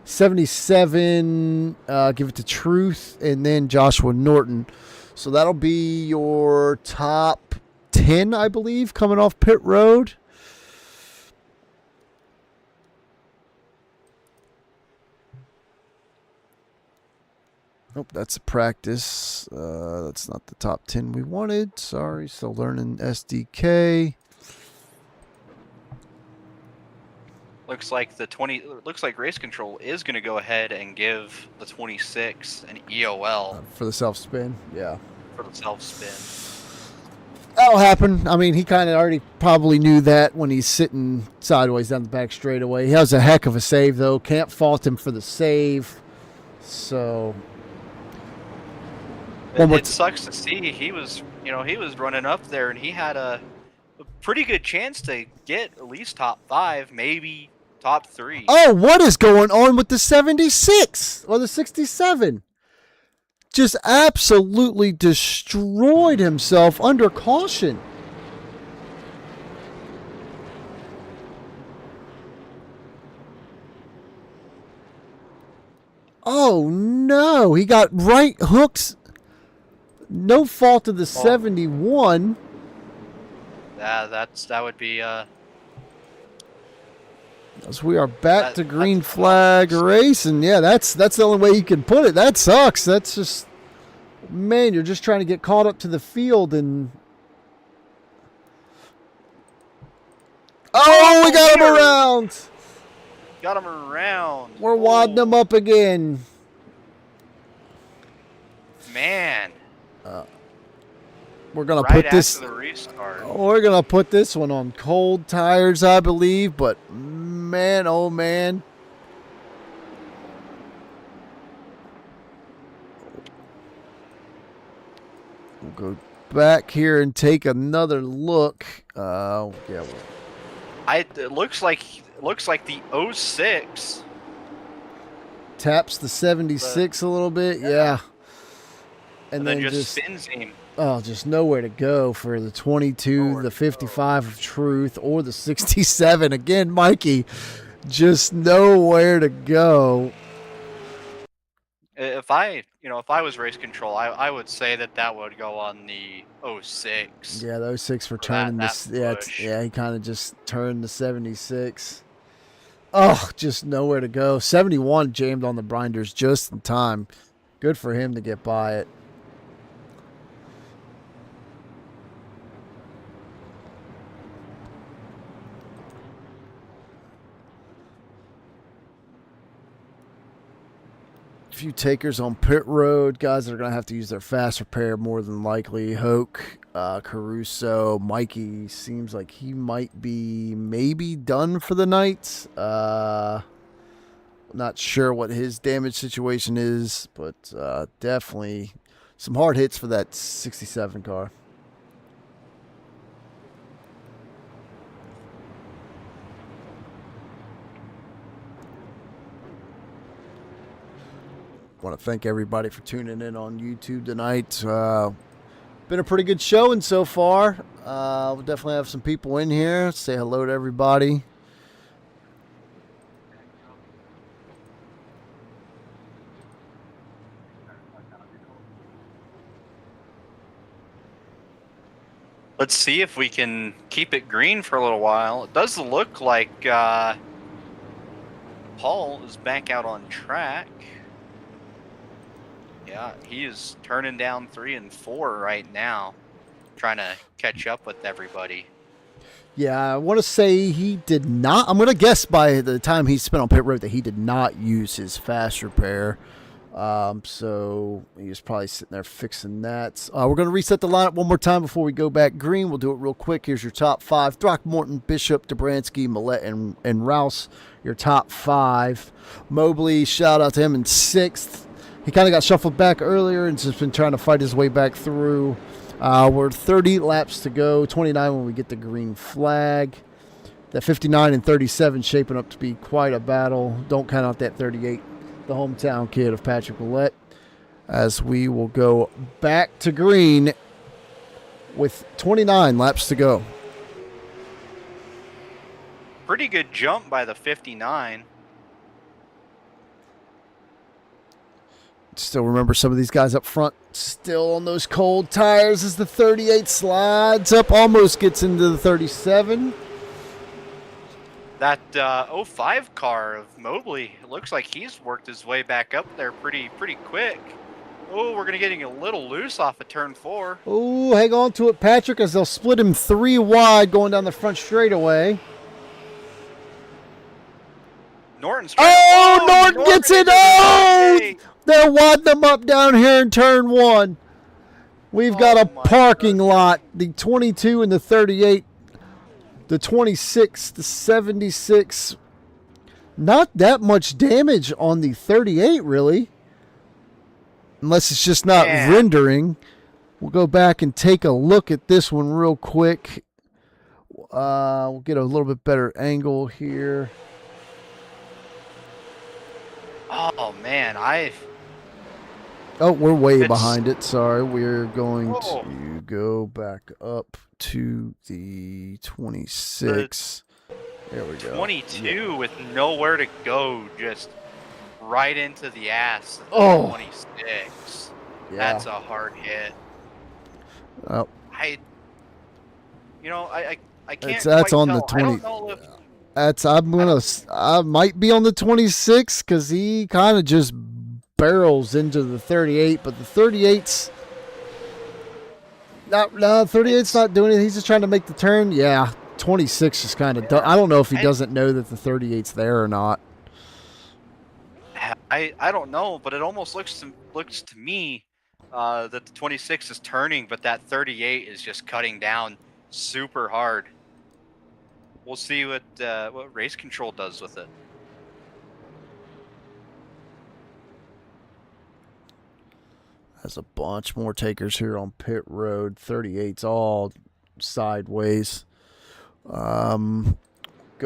77. Give it to Truth, and then Joshua Norton. So that'll be your top 10, I believe, coming off pit road. Nope, that's a practice. That's not the top 10 we wanted. Sorry, still learning SDK. looks like Race Control is going to go ahead and give the 26 an EOL for the self spin. Yeah, for the self spin. That'll happen. I mean, he kind of already probably knew that when he's sitting sideways down the back straightaway. He has a heck of a save, though. Can't fault him for the save. So, it sucks to see. He was running up there, and he had a pretty good chance to get at least top 5, maybe top 3. Oh, what is going on with the 76 or the 67? Just absolutely destroyed himself under caution. Oh no, he got right hooks. No fault of the 71. That would be as we are back to green flag racing. Yeah, that's the only way you can put it. That sucks. That's just, man, you're just trying to get caught up to the field and we got him around. Got him around. We're wadding him up again. Man. We're gonna put this. After the restart. We're gonna put this one on cold tires, I believe. But man, oh man. We'll go back here and take another look. It looks like the 06 taps the 76 a little bit, yeah. And then just spins him. Oh, just nowhere to go for the 22, the 55 of truth, or the 67. Again, Mikey, just nowhere to go. If I was race control, I would say that would go on the 06. Yeah, the 06 for turning this. Yeah, he kind of just turned the 76. Oh, just nowhere to go. 71 jammed on the grinders just in time. Good for him to get by it. Few takers on pit road, guys that are going to have to use their fast repair more than likely. Hoke, Caruso, Mikey seems like he might be maybe done for the night. Not sure what his damage situation is, but definitely some hard hits for that 67 car. Want to thank everybody for tuning in on YouTube tonight. Been a pretty good showing so far. We'll definitely have some people in here. Say hello to everybody. Let's see if we can keep it green for a little while. It does look like Paul is back out on track. Yeah, he is turning down 3 and 4 right now, trying to catch up with everybody. Yeah, I want to say he did not. I'm going to guess by the time he spent on pit road that he did not use his fast repair. So he was probably sitting there fixing that. We're going to reset the lineup one more time before we go back green. We'll do it real quick. Here's your top 5. Throckmorton, Bishop, Dobransky, Millette, and Rouse. Your top 5. Mobley, shout out to him in 6th. He kind of got shuffled back earlier and just been trying to fight his way back through. We're 30 laps to go, 29 when we get the green flag. That 59 and 37 shaping up to be quite a battle. Don't count out that 38, the hometown kid of Patrick Willett, as we will go back to green with 29 laps to go. Pretty good jump by the 59. Still remember some of these guys up front still on those cold tires as the 38 slides up, almost gets into the 37. That 05 car of Mobley, it looks like he's worked his way back up there pretty quick. Oh, we're going to getting a little loose off of turn 4. Oh, hang on to it, Patrick, as they'll split him 3 wide going down the front straightaway. Norton's trying Oh, to... Norton gets it. Oh, they're wadding them up down here in turn 1. We've got a parking lot. The 22 and the 38. The 26, the 76. Not that much damage on the 38, really. Unless it's just not rendering. We'll go back and take a look at this one real quick. We'll get a little bit better angle here. Oh, man. Oh, we're way behind it. Sorry. We're going to go back up to the 26. There we go. 22 with nowhere to go. Just right into the ass of the 26. Yeah. That's a hard hit. Oh. I can't. That's quite on tell. the 20. I don't know if I might be on the 26 because he kind of just barrels into the 38, but the 38's not 38's not doing it. He's just trying to make the turn. Yeah, 26 is kind of. I don't know if he doesn't know that the 38's there or not. I don't know, but it almost looks to me that the 26 is turning, but that 38 is just cutting down super hard. We'll see what race control does with it. Has a bunch more takers here on pit road. 38's all sideways. Go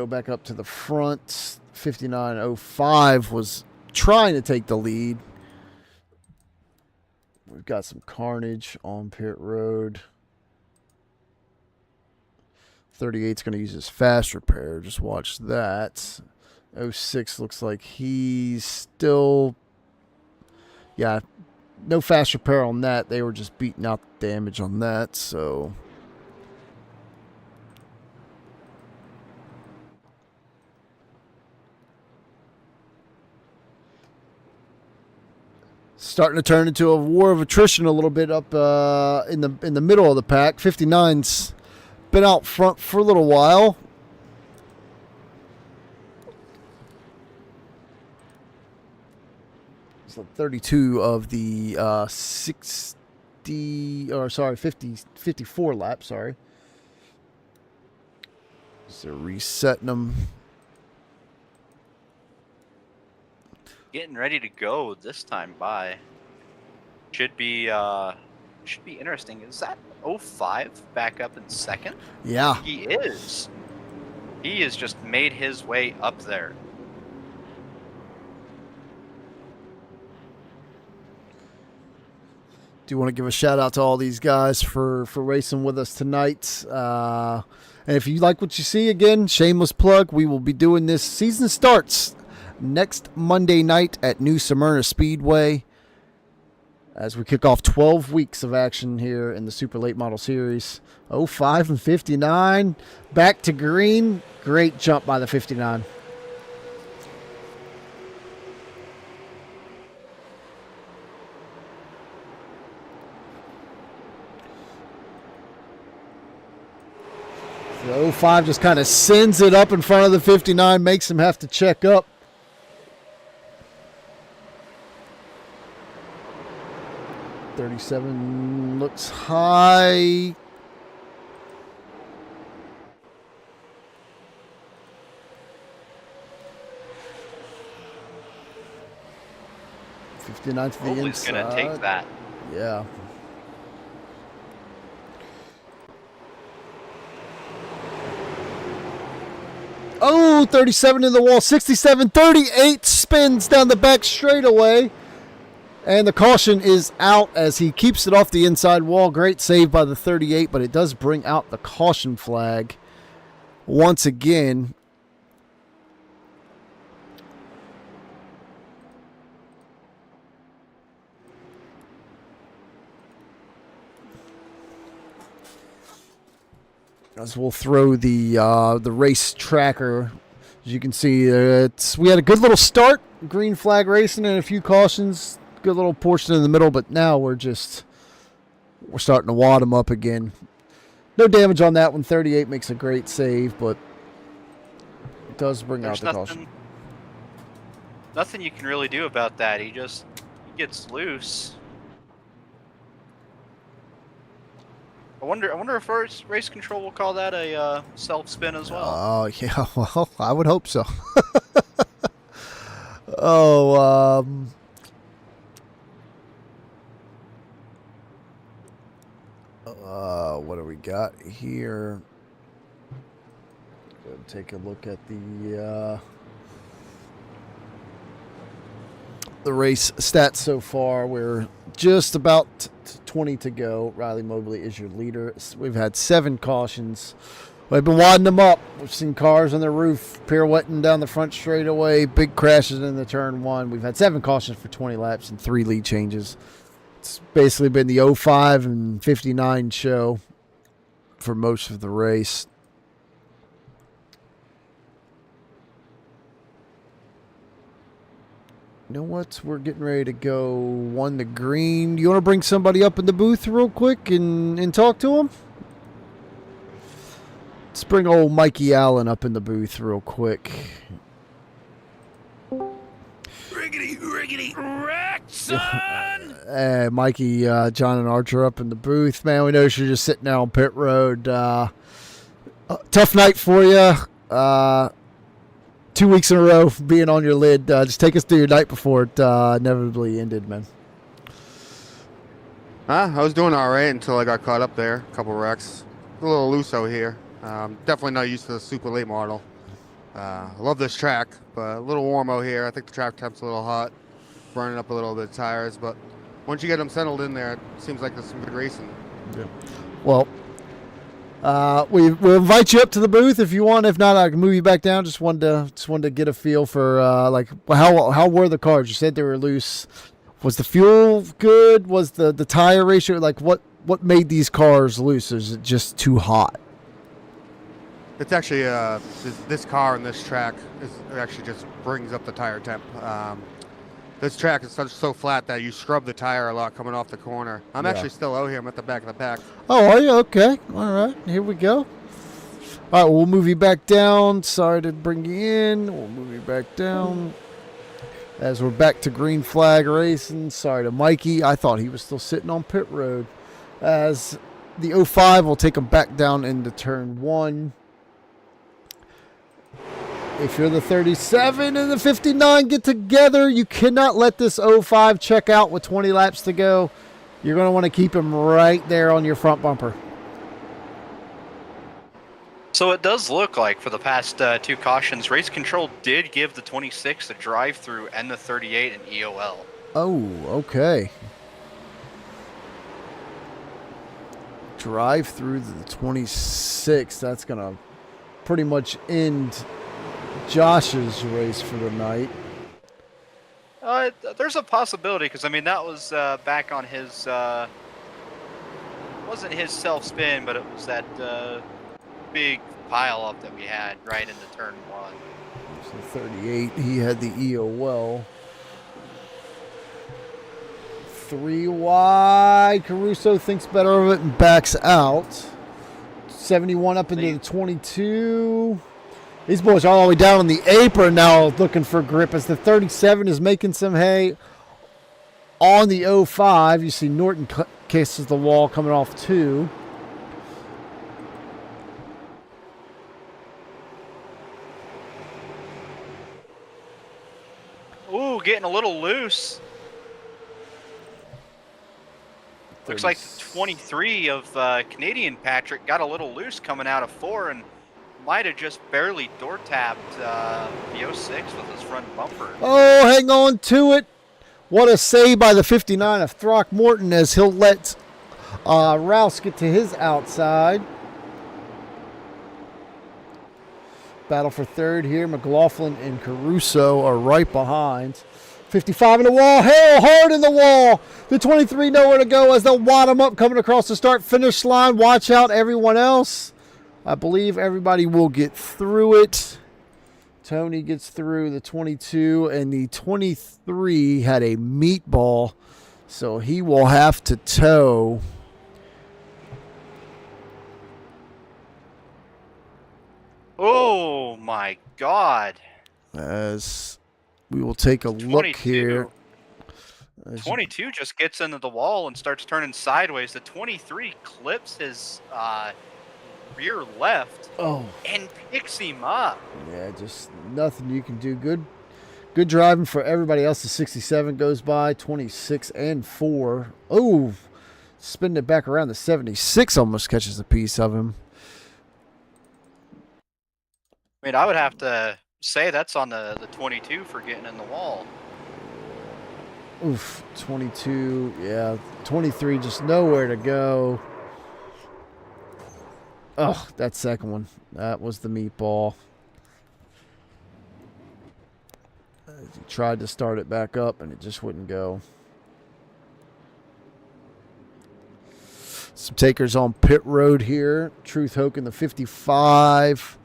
back up to the front. 59.05 was trying to take the lead. We've got some carnage on pit road. 38's going to use his fast repair. Just watch that. 06 looks like he's still... Yeah, no fast repair on that. They were just beating out the damage on that, so... Starting to turn into a war of attrition a little bit up in the middle of the pack. 59's been out front for a little while. So 32 of the 54 laps, sorry. So they're resetting them. Getting ready to go this time by. Should be interesting. Is that 05 back up in second? Yeah. He is. He has just made his way up there. Do want to give a shout out to all these guys for racing with us tonight. And if you like what you see, again, shameless plug, we will be doing this. Season starts next Monday night at New Smyrna Speedway as we kick off 12 weeks of action here in the Super Late Model Series. 05 and 59 back to green. Great jump by the 59. The 05 just kind of sends it up in front of the 59, makes him have to check up. .37 looks high. .59 to the inside. He's gonna take that. Yeah. Oh, 37 in the wall. 67, 38 spins down the back straightaway. And the caution is out as he keeps it off the inside wall. Great save by the 38, but it does bring out the caution flag once again. As we'll throw the race tracker. As you can see, we had a good little start. Green flag racing and a few cautions. Good little portion in the middle, but now we're starting to wad them up again. No damage on that one. 38 makes a great save, but it does bring out the caution. nothing you can really do about that. He gets loose. I wonder if race control will call that a self spin as well. Oh yeah, well I would hope so. Oh, what do we got here? Go take a look at the race stats so far. We're just about 20 to go. Riley Mobley is your leader. We've had 7 cautions. We've been wadding them up. We've seen cars on the roof pirouetting down the front straightaway, big crashes in the turn 1. We've had 7 cautions for 20 laps and 3 lead changes. It's basically been the 05 and 59 show for most of the race. You know what? We're getting ready to go 1 to green. You want to bring somebody up in the booth real quick and talk to him? Let's bring old Mikey Allen up in the booth real quick. Riggedy, wreck, son! Hey, Mikey, John, and Archer up in the booth. Man, we know you're just sitting there on pit road. Tough night for you. 2 weeks in a row being on your lid. Just take us through your night before it inevitably ended, man. I was doing all right until I got caught up there. A couple wrecks. A little loose out here. Definitely not used to the super late model. I love this track, but a little warm out here. I think the track temp's a little hot, burning up a little bit of tires. But once you get them settled in there, it seems like there's some good racing. Yeah. Well, we'll invite you up to the booth if you want. If not, I can move you back down. Just wanted to get a feel for how were the cars? You said they were loose. Was the fuel good? Was the tire ratio what made these cars loose? Is it just too hot? It's actually this car and this track actually just brings up the tire temp. This track is so flat that you scrub the tire a lot coming off the corner. I'm actually still out here. I'm at the back of the pack. Oh, are you? Okay. All right. Here we go. All right. We'll move you back down. Sorry to bring you in. We'll move you back down. As we're back to green flag racing. Sorry to Mikey. I thought he was still sitting on pit road. As the 05 will take him back down into turn 1. If you're the 37 and the 59 get together, you cannot let this 05 check out with 20 laps to go. You're going to want to keep him right there on your front bumper. So it does look like for the past 2 cautions, Race Control did give the 26 a drive-through and the 38 an EOL. Oh, okay. Drive through the 26. That's going to pretty much end Josh's race for the night. There's a possibility because that was back on his. Wasn't his self spin, but it was that big pile up that we had right into turn 1. So 38, he had the EOL. 3 wide. Caruso thinks better of it and backs out. 71 up into the 22. These boys are all the way down on the apron now looking for grip as the 37 is making some hay on the 05. You see Norton kisses the wall coming off 2. Ooh, getting a little loose. Looks like the 23 of Canadian Patrick got a little loose coming out of 4 and might have just barely door tapped the 06 with his front bumper. Oh, hang on to it. What a save by the 59 of Throckmorton as he'll let Rouse get to his outside. Battle for third here. McLaughlin and Caruso are right behind. 55 in the wall. Hell hard in the wall. The 23 nowhere to go as they'll wad him up coming across the start-finish line. Watch out, everyone else. I believe everybody will get through it. Tony gets through the 22, and the 23 had a meatball, so he will have to tow. Oh, my God. As we will take a look 22. here. 22 just gets into the wall and starts turning sideways. The 23 clips his rear left and picks him up. Yeah, just nothing you can do. Good driving for everybody else. The 67 goes by, 26 and 4. Oh, spinning it back around. The 76 almost catches a piece of him. I mean, I would have to say that's on the 22 for getting in the wall. Oof, 22. Yeah, 23 just nowhere to go. Oh, that second one. That was the meatball. He tried to start it back up, and it just wouldn't go. Some takers on pit road here. Truth Hoken, the 55.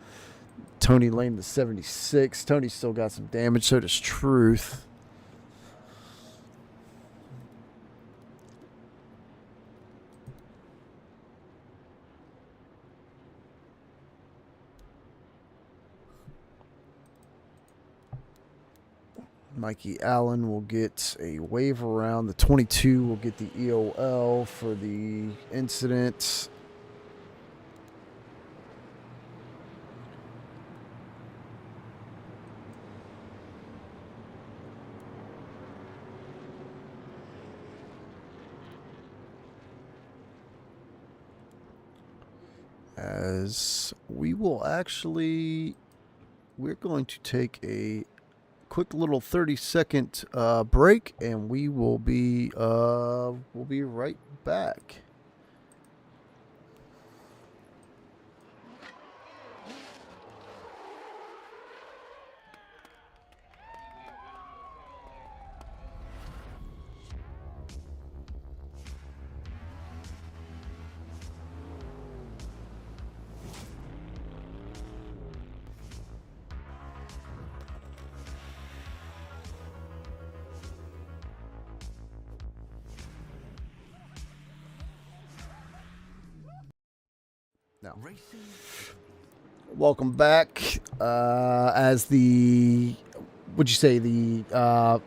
Tony Lane, the 76. Tony's still got some damage, so does Truth. Mikey Allen will get a wave around. The 22 will get the EOL for the incident. As we will actually, we're going to take a quick little 30-second break, and we'll be right back. Now, welcome back. As the, would you say the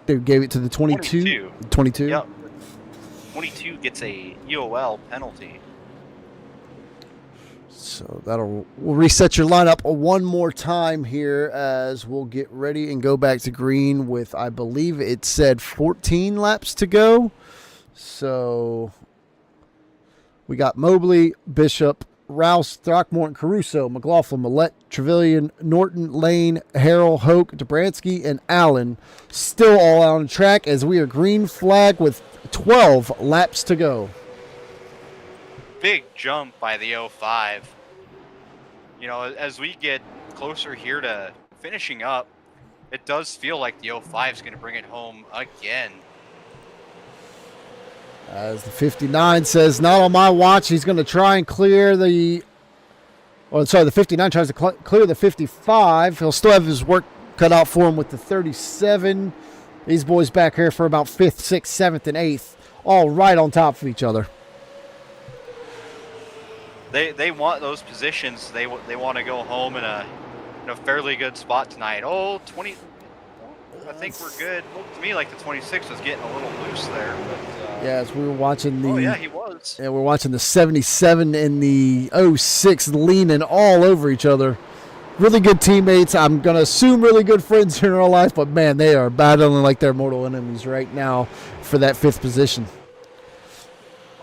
they gave it to the 22? 22. Yep. 22 gets a EOL penalty. So we'll reset your lineup one more time here as we'll get ready and go back to green with, I believe it said 14 laps to go. So we got Mobley, Bishop, Rouse, Throckmorton, Caruso, McLaughlin, Millette, Trevelyan, Norton, Lane, Harrell, Hoke, Dobransky, and Allen still all out on track as we are green flag with 12 laps to go. Big jump by the 05. You know, as we get closer here to finishing up, it does feel like the 05 is going to bring it home again. As the 59 says, not on my watch. He's going to try and clear the... Oh, sorry, the 59 tries to clear the 55. He'll still have his work cut out for him with the 37. These boys back here for about 5th, 6th, 7th, and 8th. All right on top of each other. They want those positions. They want to go home in a fairly good spot tonight. Oh, 20... I think we're good. Looked to me like the 26 was getting a little loose there. But, yeah, as we were watching the... Oh, yeah, he was. Yeah, we're watching the 77 and the 06 leaning all over each other. Really good teammates. I'm going to assume really good friends in real life, but, man, they are battling like they're mortal enemies right now for that 5th position.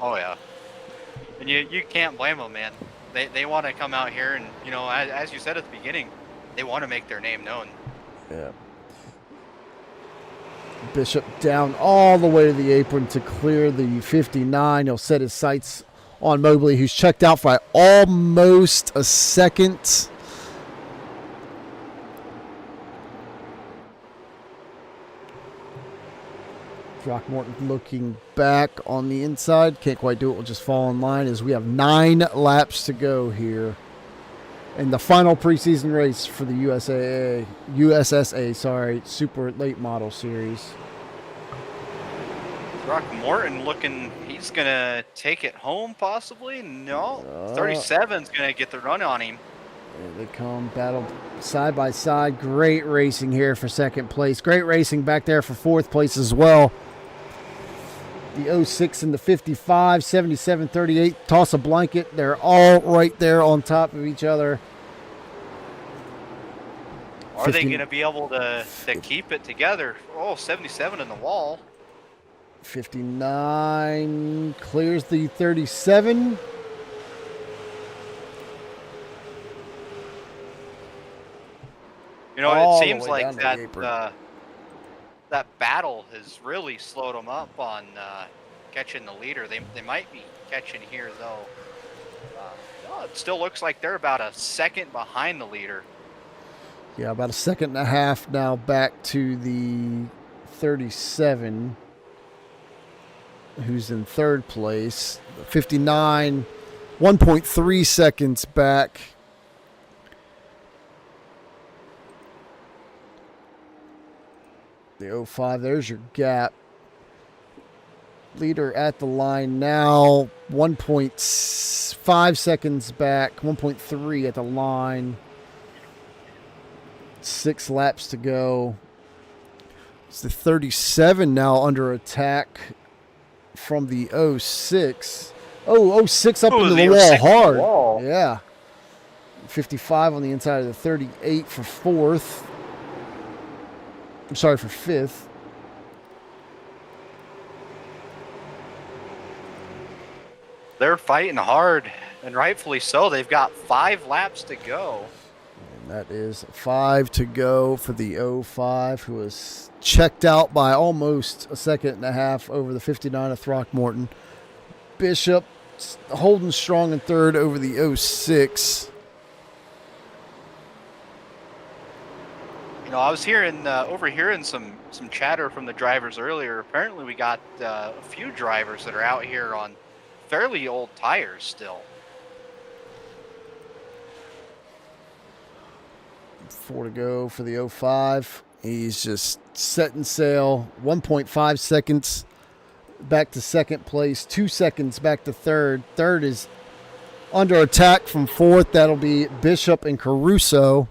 Oh, yeah. And you can't blame them, man. They want to come out here and, as you said at the beginning, they want to make their name known. Yeah. Bishop down all the way to the apron to clear the 59. He'll set his sights on Mobley, who's checked out by almost a second. Throckmorton looking back on the inside. Can't quite do it. We'll just fall in line as we have 9 laps to go here in the final preseason race for the USSA, Super Late Model Series. Throckmorton looking, he's going to take it home possibly? No. 37's going to get the run on him. There they come, battle side by side. Great racing here for second place. Great racing back there for fourth place as well. The 06 and the 55, 77, 38. Toss a blanket. They're all right there on top of each other. Are they going to be able to keep it together? Oh, 77 in the wall. 59 clears the 37. You know, All it the seems way down like to the apron. that battle has really slowed them up on catching the leader. They might be catching here, though. No, it still looks like they're about a second behind the leader. Yeah, about a second and a half now back to the 37, who's in third place. 59, 1.3 seconds back. The 05, there's your gap. Leader at the line now, 1.5 seconds back, 1.3 at the line. 6 laps to go. It's the 37 now under attack from the 06. 06 up into the wall hard. Yeah. 55 on the inside of the 38 for fourth. I'm sorry, for fifth. They're fighting hard, and rightfully so. They've got 5 laps to go. And that is 5 to go for the 05, who was checked out by almost a second and a half over the 59 of Throckmorton. Bishop holding strong in third over the 06. You know, I was overhearing some chatter from the drivers earlier. Apparently, we got a few drivers that are out here on fairly old tires still. 4 to go for the 05. He's just setting sail. 1.5 seconds back to second place. 2 seconds back to third. Third is under attack from fourth. That'll be Bishop and Caruso.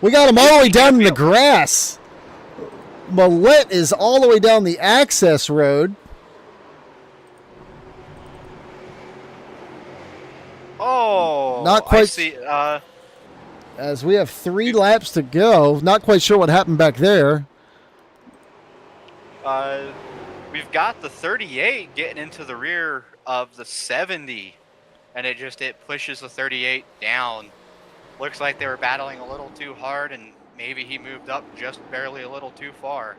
We got him all the way down in the grass. Millette is all the way down the access road. Oh, not quite. I see. As we have 3 laps to go. Not quite sure what happened back there. We've got the 38 getting into the rear of the 70, and it pushes the 38 down. Looks like they were battling a little too hard, and maybe he moved up just barely a little too far.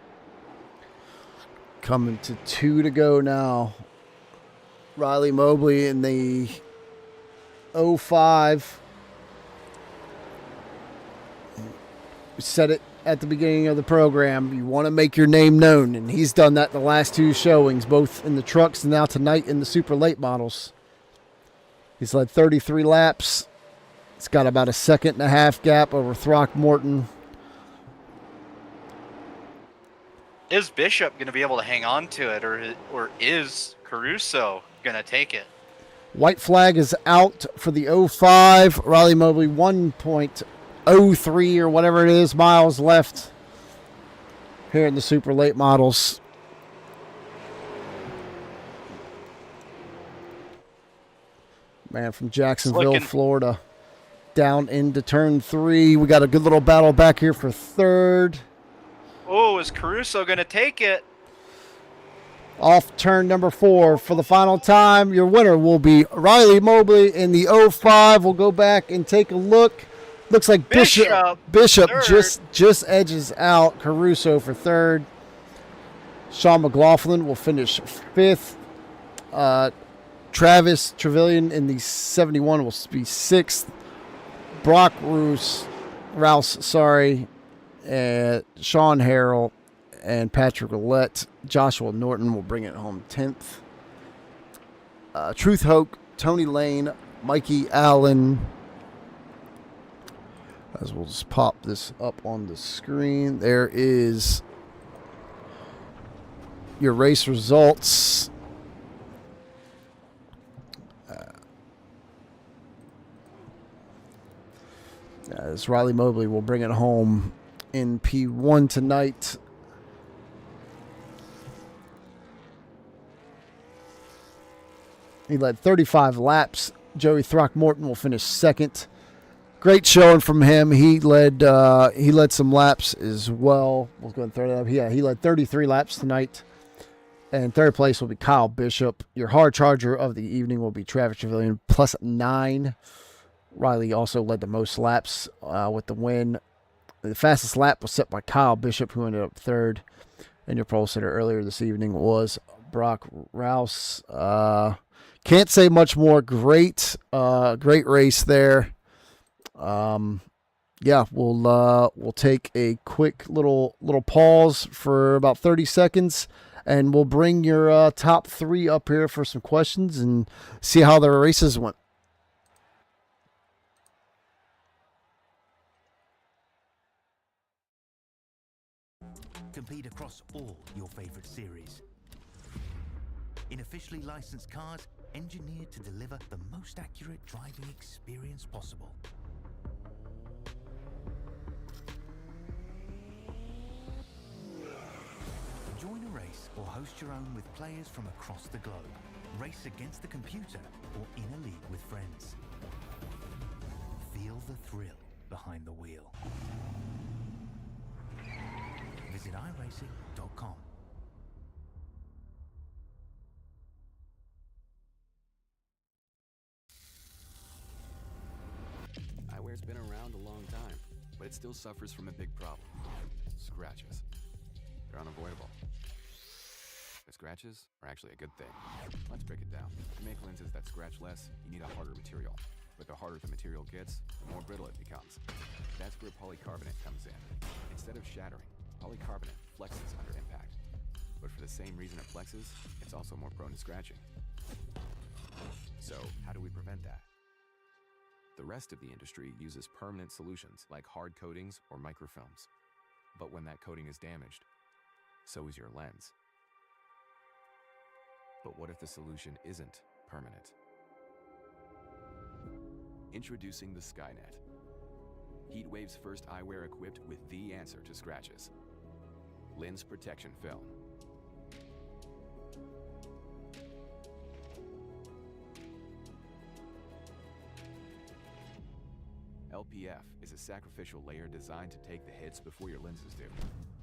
Coming to 2 to go now. Riley Mobley in the 05. We said it at the beginning of the program. You want to make your name known, and he's done that the last 2 showings, both in the trucks and now tonight in the super late models. He's led 33 laps. It's got about a second and a half gap over Throckmorton. Is Bishop going to be able to hang on to it, or is Caruso going to take it? White flag is out for the 05. Riley Mobley 1.03 or whatever it is miles left here in the super late models. Man from Jacksonville, Florida. Down into turn 3. We got a good little battle back here for third. Oh, is Caruso going to take it? Off turn number 4 for the final time. Your winner will be Riley Mobley in the 05. We'll go back and take a look. Looks like Bishop just edges out Caruso for third. Sean McLaughlin will finish 5th. Travis Trevelyan in the 71 will be 6th. Brock Rouse, and Sean Harrell and Patrick Ouellette. Joshua Norton will bring it home 10th. Truth Hoke, Tony Lane, Mikey Allen. As we'll just pop this up on the screen. There is your race results. as Riley Mobley will bring it home in P1 tonight. He led 35 laps. Joey Throckmorton will finish second. Great showing from him. He led some laps as well. We'll go and throw that up. Yeah, he led 33 laps tonight. And third place will be Kyle Bishop. Your hard charger of the evening will be Travis Trevelyan, +9. Riley also led the most laps with the win. The fastest lap was set by Kyle Bishop, who ended up third. And your pole sitter earlier this evening was Brock Rouse. Can't say much more. Great race there. Yeah, we'll take a quick little pause for about 30 seconds, and we'll bring your top 3 up here for some questions and see how the races went. Compete across all your favorite series. In officially licensed cars, engineered to deliver the most accurate driving experience possible. Join a race or host your own with players from across the globe. Race against the computer or in a league with friends. Feel the thrill behind the wheel. Visit iRacing.com. Eyewear's been around a long time, but it still suffers from a big problem. Scratches. They're unavoidable. But scratches are actually a good thing. Let's break it down. To make lenses that scratch less, you need a harder material. But the harder the material gets, the more brittle it becomes. That's where polycarbonate comes in. Instead of shattering, polycarbonate flexes under impact. But for the same reason it flexes, it's also more prone to scratching. So, how do we prevent that? The rest of the industry uses permanent solutions like hard coatings or microfilms. But when that coating is damaged, so is your lens. But what if the solution isn't permanent? Introducing the Skynet. Heatwave's first eyewear equipped with the answer to scratches. Lens protection film. LPF is a sacrificial layer designed to take the hits before your lenses do.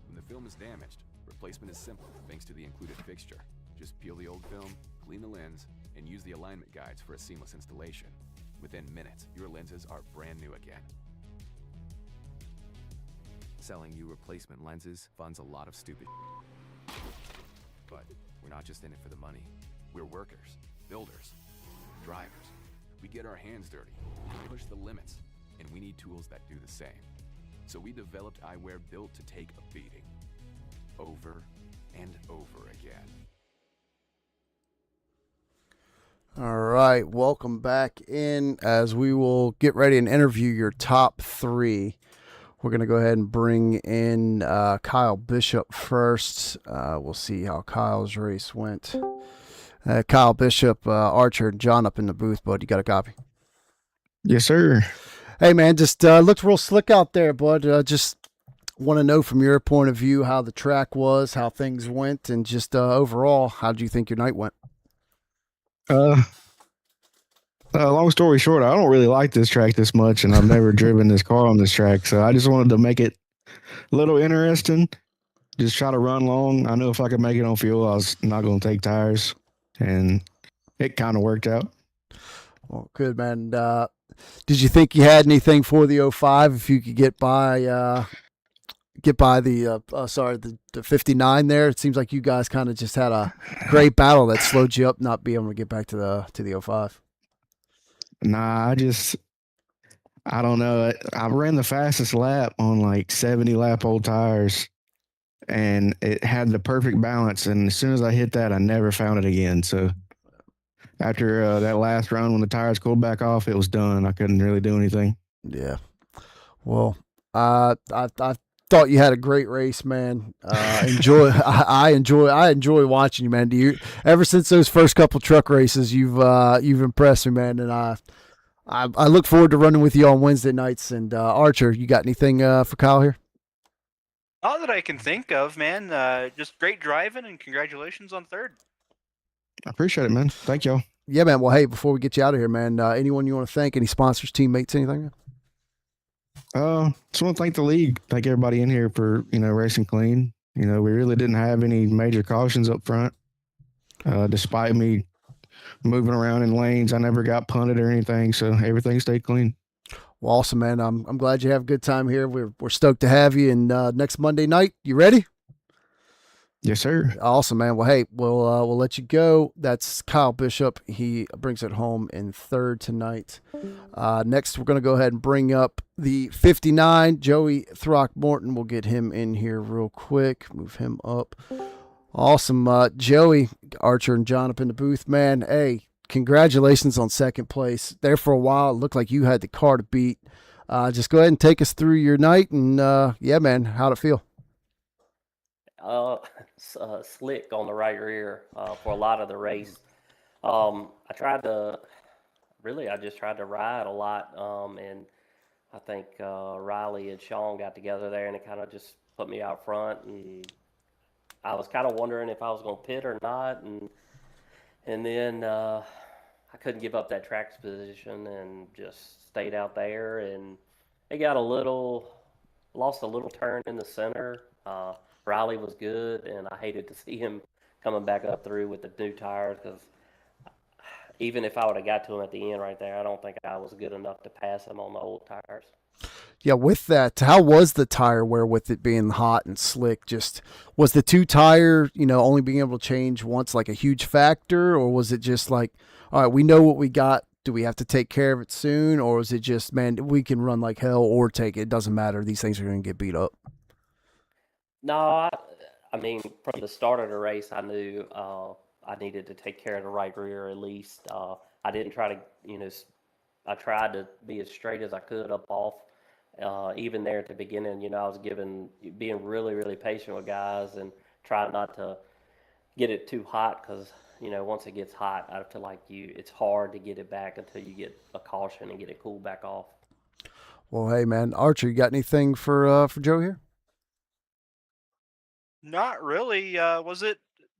When the film is damaged, replacement is simple thanks to the included fixture. Just peel the old film, clean the lens, and use the alignment guides for a seamless installation. Within minutes, your lenses are brand new again. Selling you replacement lenses funds a lot of stupid but we're not just in it for the money. We're workers, builders, drivers. We get our hands dirty, we push the limits, and we need tools that do the same. So we developed eyewear built to take a beating. Over and over again. All right, welcome back in as we will get ready and interview your top 3. We're going to go ahead and bring in Kyle Bishop first. We'll see how Kyle's race went. Kyle Bishop, Archer, and John up in the booth, bud. You got a copy? Yes, sir. Hey, man, just looked real slick out there, bud. Just want to know from your point of view how the track was, how things went, and just overall, how do you think your night went? Long story short, I don't really like this track this much, and I've never driven this car on this track, so I just wanted to make it a little interesting, just try to run long. I knew if I could make it on fuel, I was not going to take tires, and it kind of worked out. Well, good, man. Did you think you had anything for the 05 if you could get by the 59 there? It seems like you guys kind of just had a great battle that slowed you up not being able to get back to the 05. Nah, I don't know. I ran the fastest lap on like 70 lap old tires, and it had the perfect balance. And as soon as I hit that, I never found it again. So after that last run, when the tires cooled back off, it was done. I couldn't really do anything. Yeah. Well, I thought you had a great race, man. I enjoy watching you, man. Ever since those first couple truck races, you've impressed me, man. And I I look forward to running with you on Wednesday nights. And Archer, you got anything for Kyle here? Not that I can think of, man. Just great driving and congratulations on third. I appreciate it, man. Thank y'all. Yeah, man. Well, hey, before we get you out of here, man, anyone you want to thank? Any sponsors, teammates, anything? Just want to thank the league. Thank everybody in here for, racing clean. We really didn't have any major cautions up front. Despite me moving around in lanes, I never got punted or anything, so everything stayed clean. Well, awesome, man. I'm glad you have a good time here. We're stoked to have you. And next Monday night, you ready? Yes, sir. Awesome, man. Well, hey, we'll let you go. That's Kyle Bishop. He brings it home in third tonight. Next, we're going to go ahead and bring up the 59, Joey Throckmorton. We'll get him in here real quick. Move him up. Awesome. Joey, Archer, and John up in the booth. Man, hey, congratulations on second place. There for a while, it looked like you had the car to beat. Just go ahead and take us through your night. And, yeah, man, how'd it feel? Slick on the right rear for a lot of the race. I just tried to ride a lot, and I think Riley and Sean got together there, and it kind of just put me out front, and I was kind of wondering if I was going to pit or not, and then I couldn't give up that track position and just stayed out there, and it got lost a little turn in the center. Riley was good, and I hated to see him coming back up through with the new tires, because even if I would have got to him at the end right there, I don't think I was good enough to pass him on the old tires. Yeah, with that, how was the tire wear with it being hot and slick? Just was the two tire, only being able to change once like a huge factor, or was it just like, all right, we know what we got, do we have to take care of it soon, or was it just, man, we can run like hell or take it, it doesn't matter, these things are going to get beat up? No, I mean, from the start of the race, I knew I needed to take care of the right rear at least. I didn't try to, I tried to be as straight as I could up off. Even there at the beginning, I was being really, really patient with guys and trying not to get it too hot, because, once it gets hot, I feel like it's hard to get it back until you get a caution and get it cooled back off. Well, hey, man, Archer, you got anything for Joe here? Not really.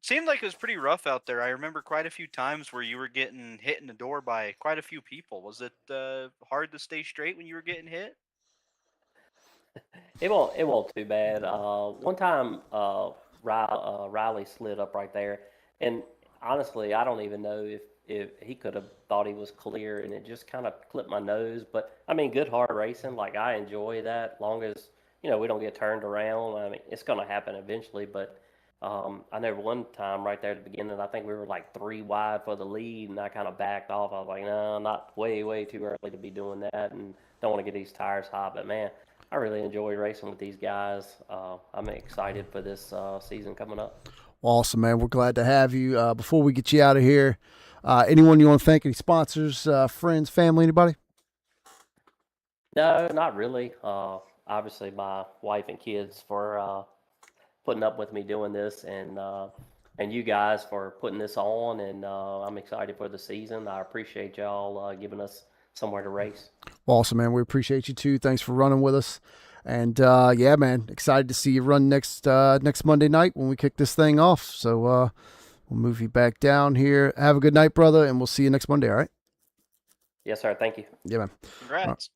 Seemed like it was pretty rough out there. I remember quite a few times where you were getting hit in the door by quite a few people. Was it hard to stay straight when you were getting hit? It won't too bad. One time, Riley slid up right there, and honestly, I don't even know if he could have thought he was clear, and it just kind of clipped my nose. But I mean, good hard racing. Like, I enjoy that, long as we don't get turned around. I mean, it's going to happen eventually, but I know one time right there at the beginning, I think we were like 3 wide for the lead, and I kind of backed off. I was like, no, not way too early to be doing that, and don't want to get these tires hot. But man, I really enjoy racing with these guys. I'm excited for this season coming up. Awesome, man. We're glad to have you. Before we get you out of here, anyone you want to thank? Any sponsors, friends, family, anybody? No, not really. Obviously, my wife and kids for putting up with me doing this, and you guys for putting this on, and I'm excited for the season. I appreciate y'all giving us somewhere to race. Awesome, man. We appreciate you too. Thanks for running with us. And yeah, man, excited to see you run next Monday night when we kick this thing off. So we'll move you back down here. Have a good night, brother, and we'll see you next Monday, all right? Yes, sir. Thank you. Yeah, man. Congrats.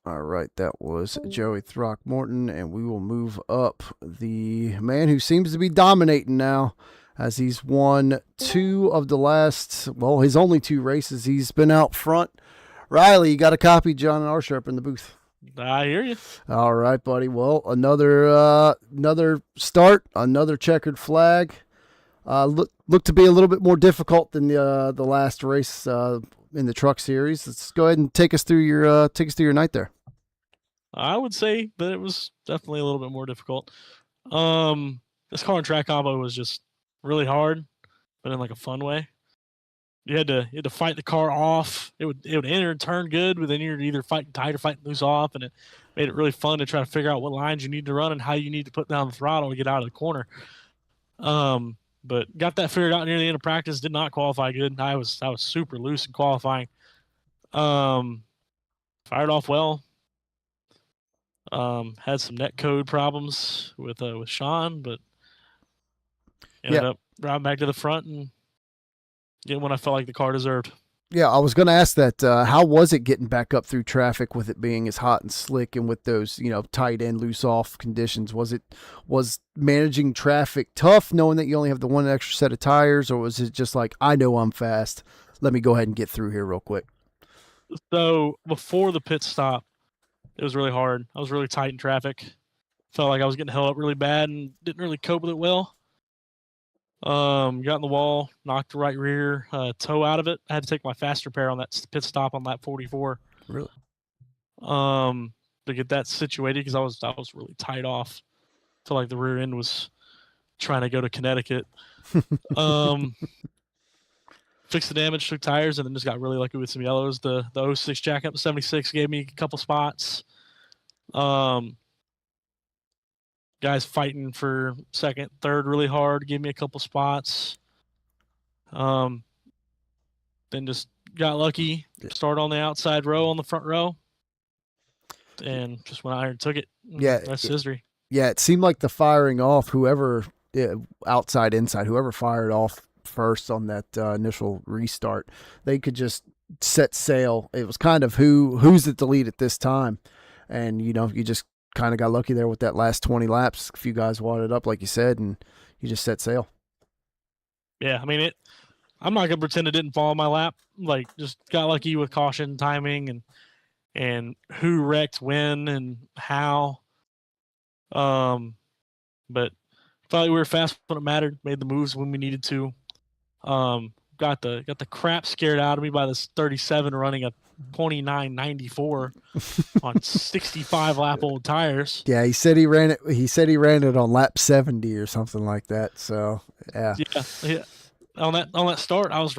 All right, that was Joey Throckmorton, and we will move up the man who seems to be dominating now, as he's won his only 2 races. He's been out front. Riley, you got a copy? John and Archer up in the booth. I hear you. All right, buddy. Well, another start, another checkered flag. Looked to be a little bit more difficult than the last race in the truck series. Let's go ahead and take us through your night there. I would say that it was definitely a little bit more difficult. This car and track combo was just really hard, but in like a fun way. You had to fight the car off. It would enter and turn good, but then you're either fighting tight or fighting loose off, and it made it really fun to try to figure out what lines you need to run and how you need to put down the throttle to get out of the corner. But got that figured out near the end of practice. Did not qualify good. I was super loose in qualifying. Fired off well. Had some net code problems with Sean, but ended up riding back to the front and getting what I felt like the car deserved. Yeah, I was going to ask that. How was it getting back up through traffic with it being as hot and slick and with those, tight end, loose off conditions? Was managing traffic tough, knowing that you only have the one extra set of tires, or was it just like, I know I'm fast, let me go ahead and get through here real quick? So before the pit stop, it was really hard. I was really tight in traffic. Felt like I was getting held up really bad and didn't really cope with it well. Got in the wall, knocked the right rear toe out of it. I had to take my fast repair on that pit stop on lap 44. Really? To get that situated because I was really tight off. Felt like the rear end was trying to go to Connecticut. Fixed the damage, took tires, and then just got really lucky with some yellows. The 06 Jack Up 76 gave me a couple spots. Guys fighting for second, third really hard, gave me a couple spots. Then just got lucky, started on the outside row on the front row, and just went out here and took it. Yeah. That's history. Yeah, it seemed like the firing off, whoever, outside, inside, whoever fired off first on that initial restart, they could just set sail. It was kind of who's at the lead at this time. And, you just kind of got lucky there with that last 20 laps. A few guys wadded up, like you said, and you just set sail. Yeah, I mean, I'm not going to pretend it didn't fall on my lap. Like, just got lucky with caution, timing, and who wrecked when and how. But felt like we were fast when it mattered, made the moves when we needed to. Got the crap scared out of me by this 37 running a 29.94 on 65 lap old tires. Yeah, he said he ran it on lap 70 or something like that. So yeah. Yeah. On that start, I was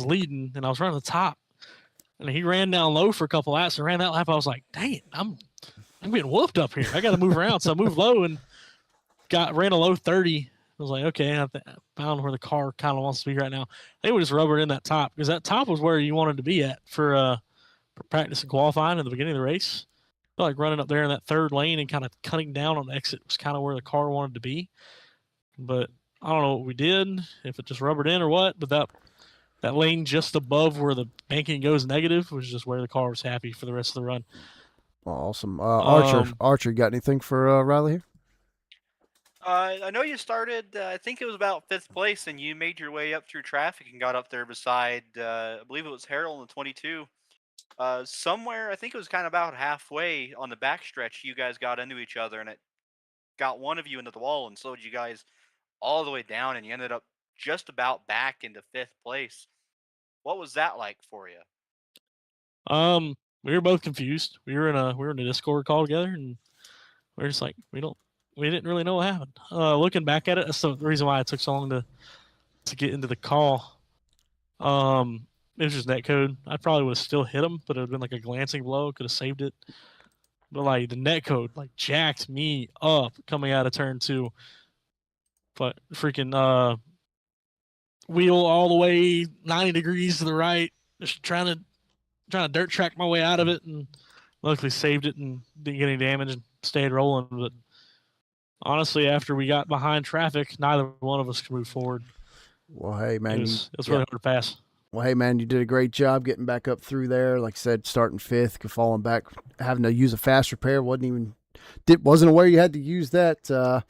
leading and I was running the top, and he ran down low for a couple laps and ran that lap. I was like, dang it, I'm getting whooped up here. I got to move around. So I moved low and ran a low 30. I was like, okay, I found where the car kind of wants to be right now. I think we just rubbered in that top because that top was where you wanted to be at for practice and qualifying at the beginning of the race. I felt like running up there in that third lane and kind of cutting down on the exit was kind of where the car wanted to be. But I don't know what we did, if it just rubbered in or what, but that lane just above where the banking goes negative was just where the car was happy for the rest of the run. Awesome. Archer, you got anything for Riley here? I know you started, I think it was about 5th place, and you made your way up through traffic and got up there beside, I believe it was Harold in the 22. Somewhere, I think it was kind of about halfway on the backstretch, you guys got into each other, and it got one of you into the wall and slowed you guys all the way down, and you ended up just about back into 5th place. What was that like for you? We were both confused. We were in a Discord call together, and we were just like, we didn't really know what happened. Looking back at it, that's the reason why it took so long to get into the call. It was just net code. I probably would have still hit him, but it would have been like a glancing blow. Could have saved it. But like the net code, like jacked me up coming out of turn 2. But freaking wheel all the way 90 degrees to the right, just trying to dirt track my way out of it, and luckily saved it and didn't get any damage and stayed rolling. But honestly, after we got behind traffic, neither one of us could move forward. Well, hey man, it was really hard to pass. Well, hey man, you did a great job getting back up through there. Like I said, starting 5th, falling back, having to use a fast repair. Wasn't aware you had to use that.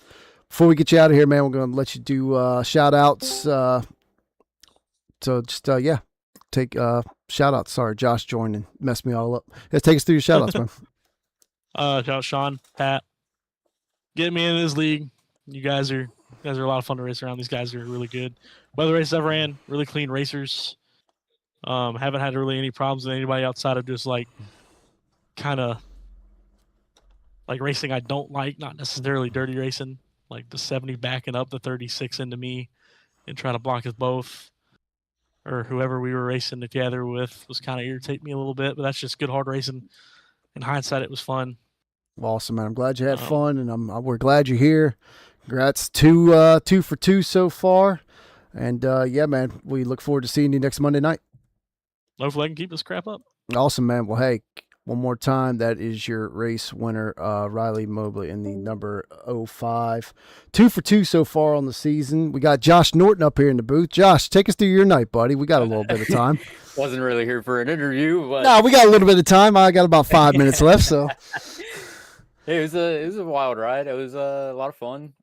Before we get you out of here, man, we're going to let you do shout outs. So just take shout outs. Sorry, Josh joined and messed me all up. Let's take us through your shout outs, man. Shout out Sean, Pat, get me in this league. You guys are a lot of fun to race around. These guys are really good. Weather races I've ran, really clean racers. Haven't had really any problems with anybody outside of just like kind of like racing I don't like, not necessarily dirty racing, like the 70 backing up the 36 into me and trying to block us both, or whoever we were racing together with was kind of irritate me a little bit, but that's just good hard racing. In hindsight, it was fun. Awesome, man. I'm glad you had fun, and we're glad you're here. Congrats, 2 for 2 so far. And yeah, man, we look forward to seeing you next Monday night. Hopefully I can keep this crap up. Awesome, man. Well, hey, one more time, that is your race winner, Riley Mobley, in the number 05. 2 for 2 so far on the season. We got Josh Norton up here in the booth. Josh, take us through your night, buddy. We got a little bit of time. Wasn't really here for an interview, but No, we got a little bit of time. I got about 5 minutes left, so. It was a wild ride. It was a lot of fun.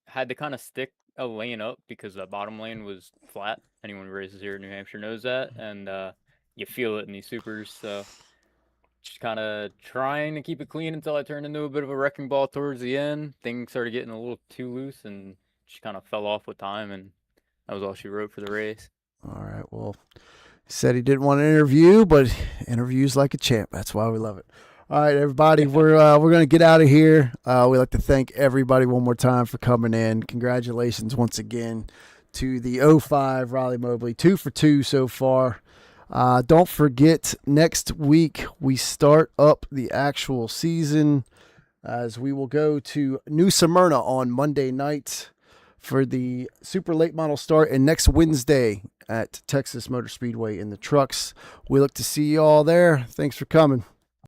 Had to kind of stick a lane up because the bottom lane was flat. Anyone who races here in New Hampshire knows that, and you feel it in these supers. So just kind of trying to keep it clean until I turned into a bit of a wrecking ball towards the end. Things started getting a little too loose and just kind of fell off with time, and that was all she wrote for the race. All right. Well, he said he didn't want to interview, but interviews like a champ. That's why we love it. All right, everybody, we're going to get out of here. We'd like to thank everybody one more time for coming in. Congratulations once again to the 05 Riley Mobley, 2 for 2 so far. Don't forget, next week we start up the actual season as we will go to New Smyrna on Monday night for the super late model start, and next Wednesday at Texas Motor Speedway in the trucks. We look to see you all there. Thanks for coming.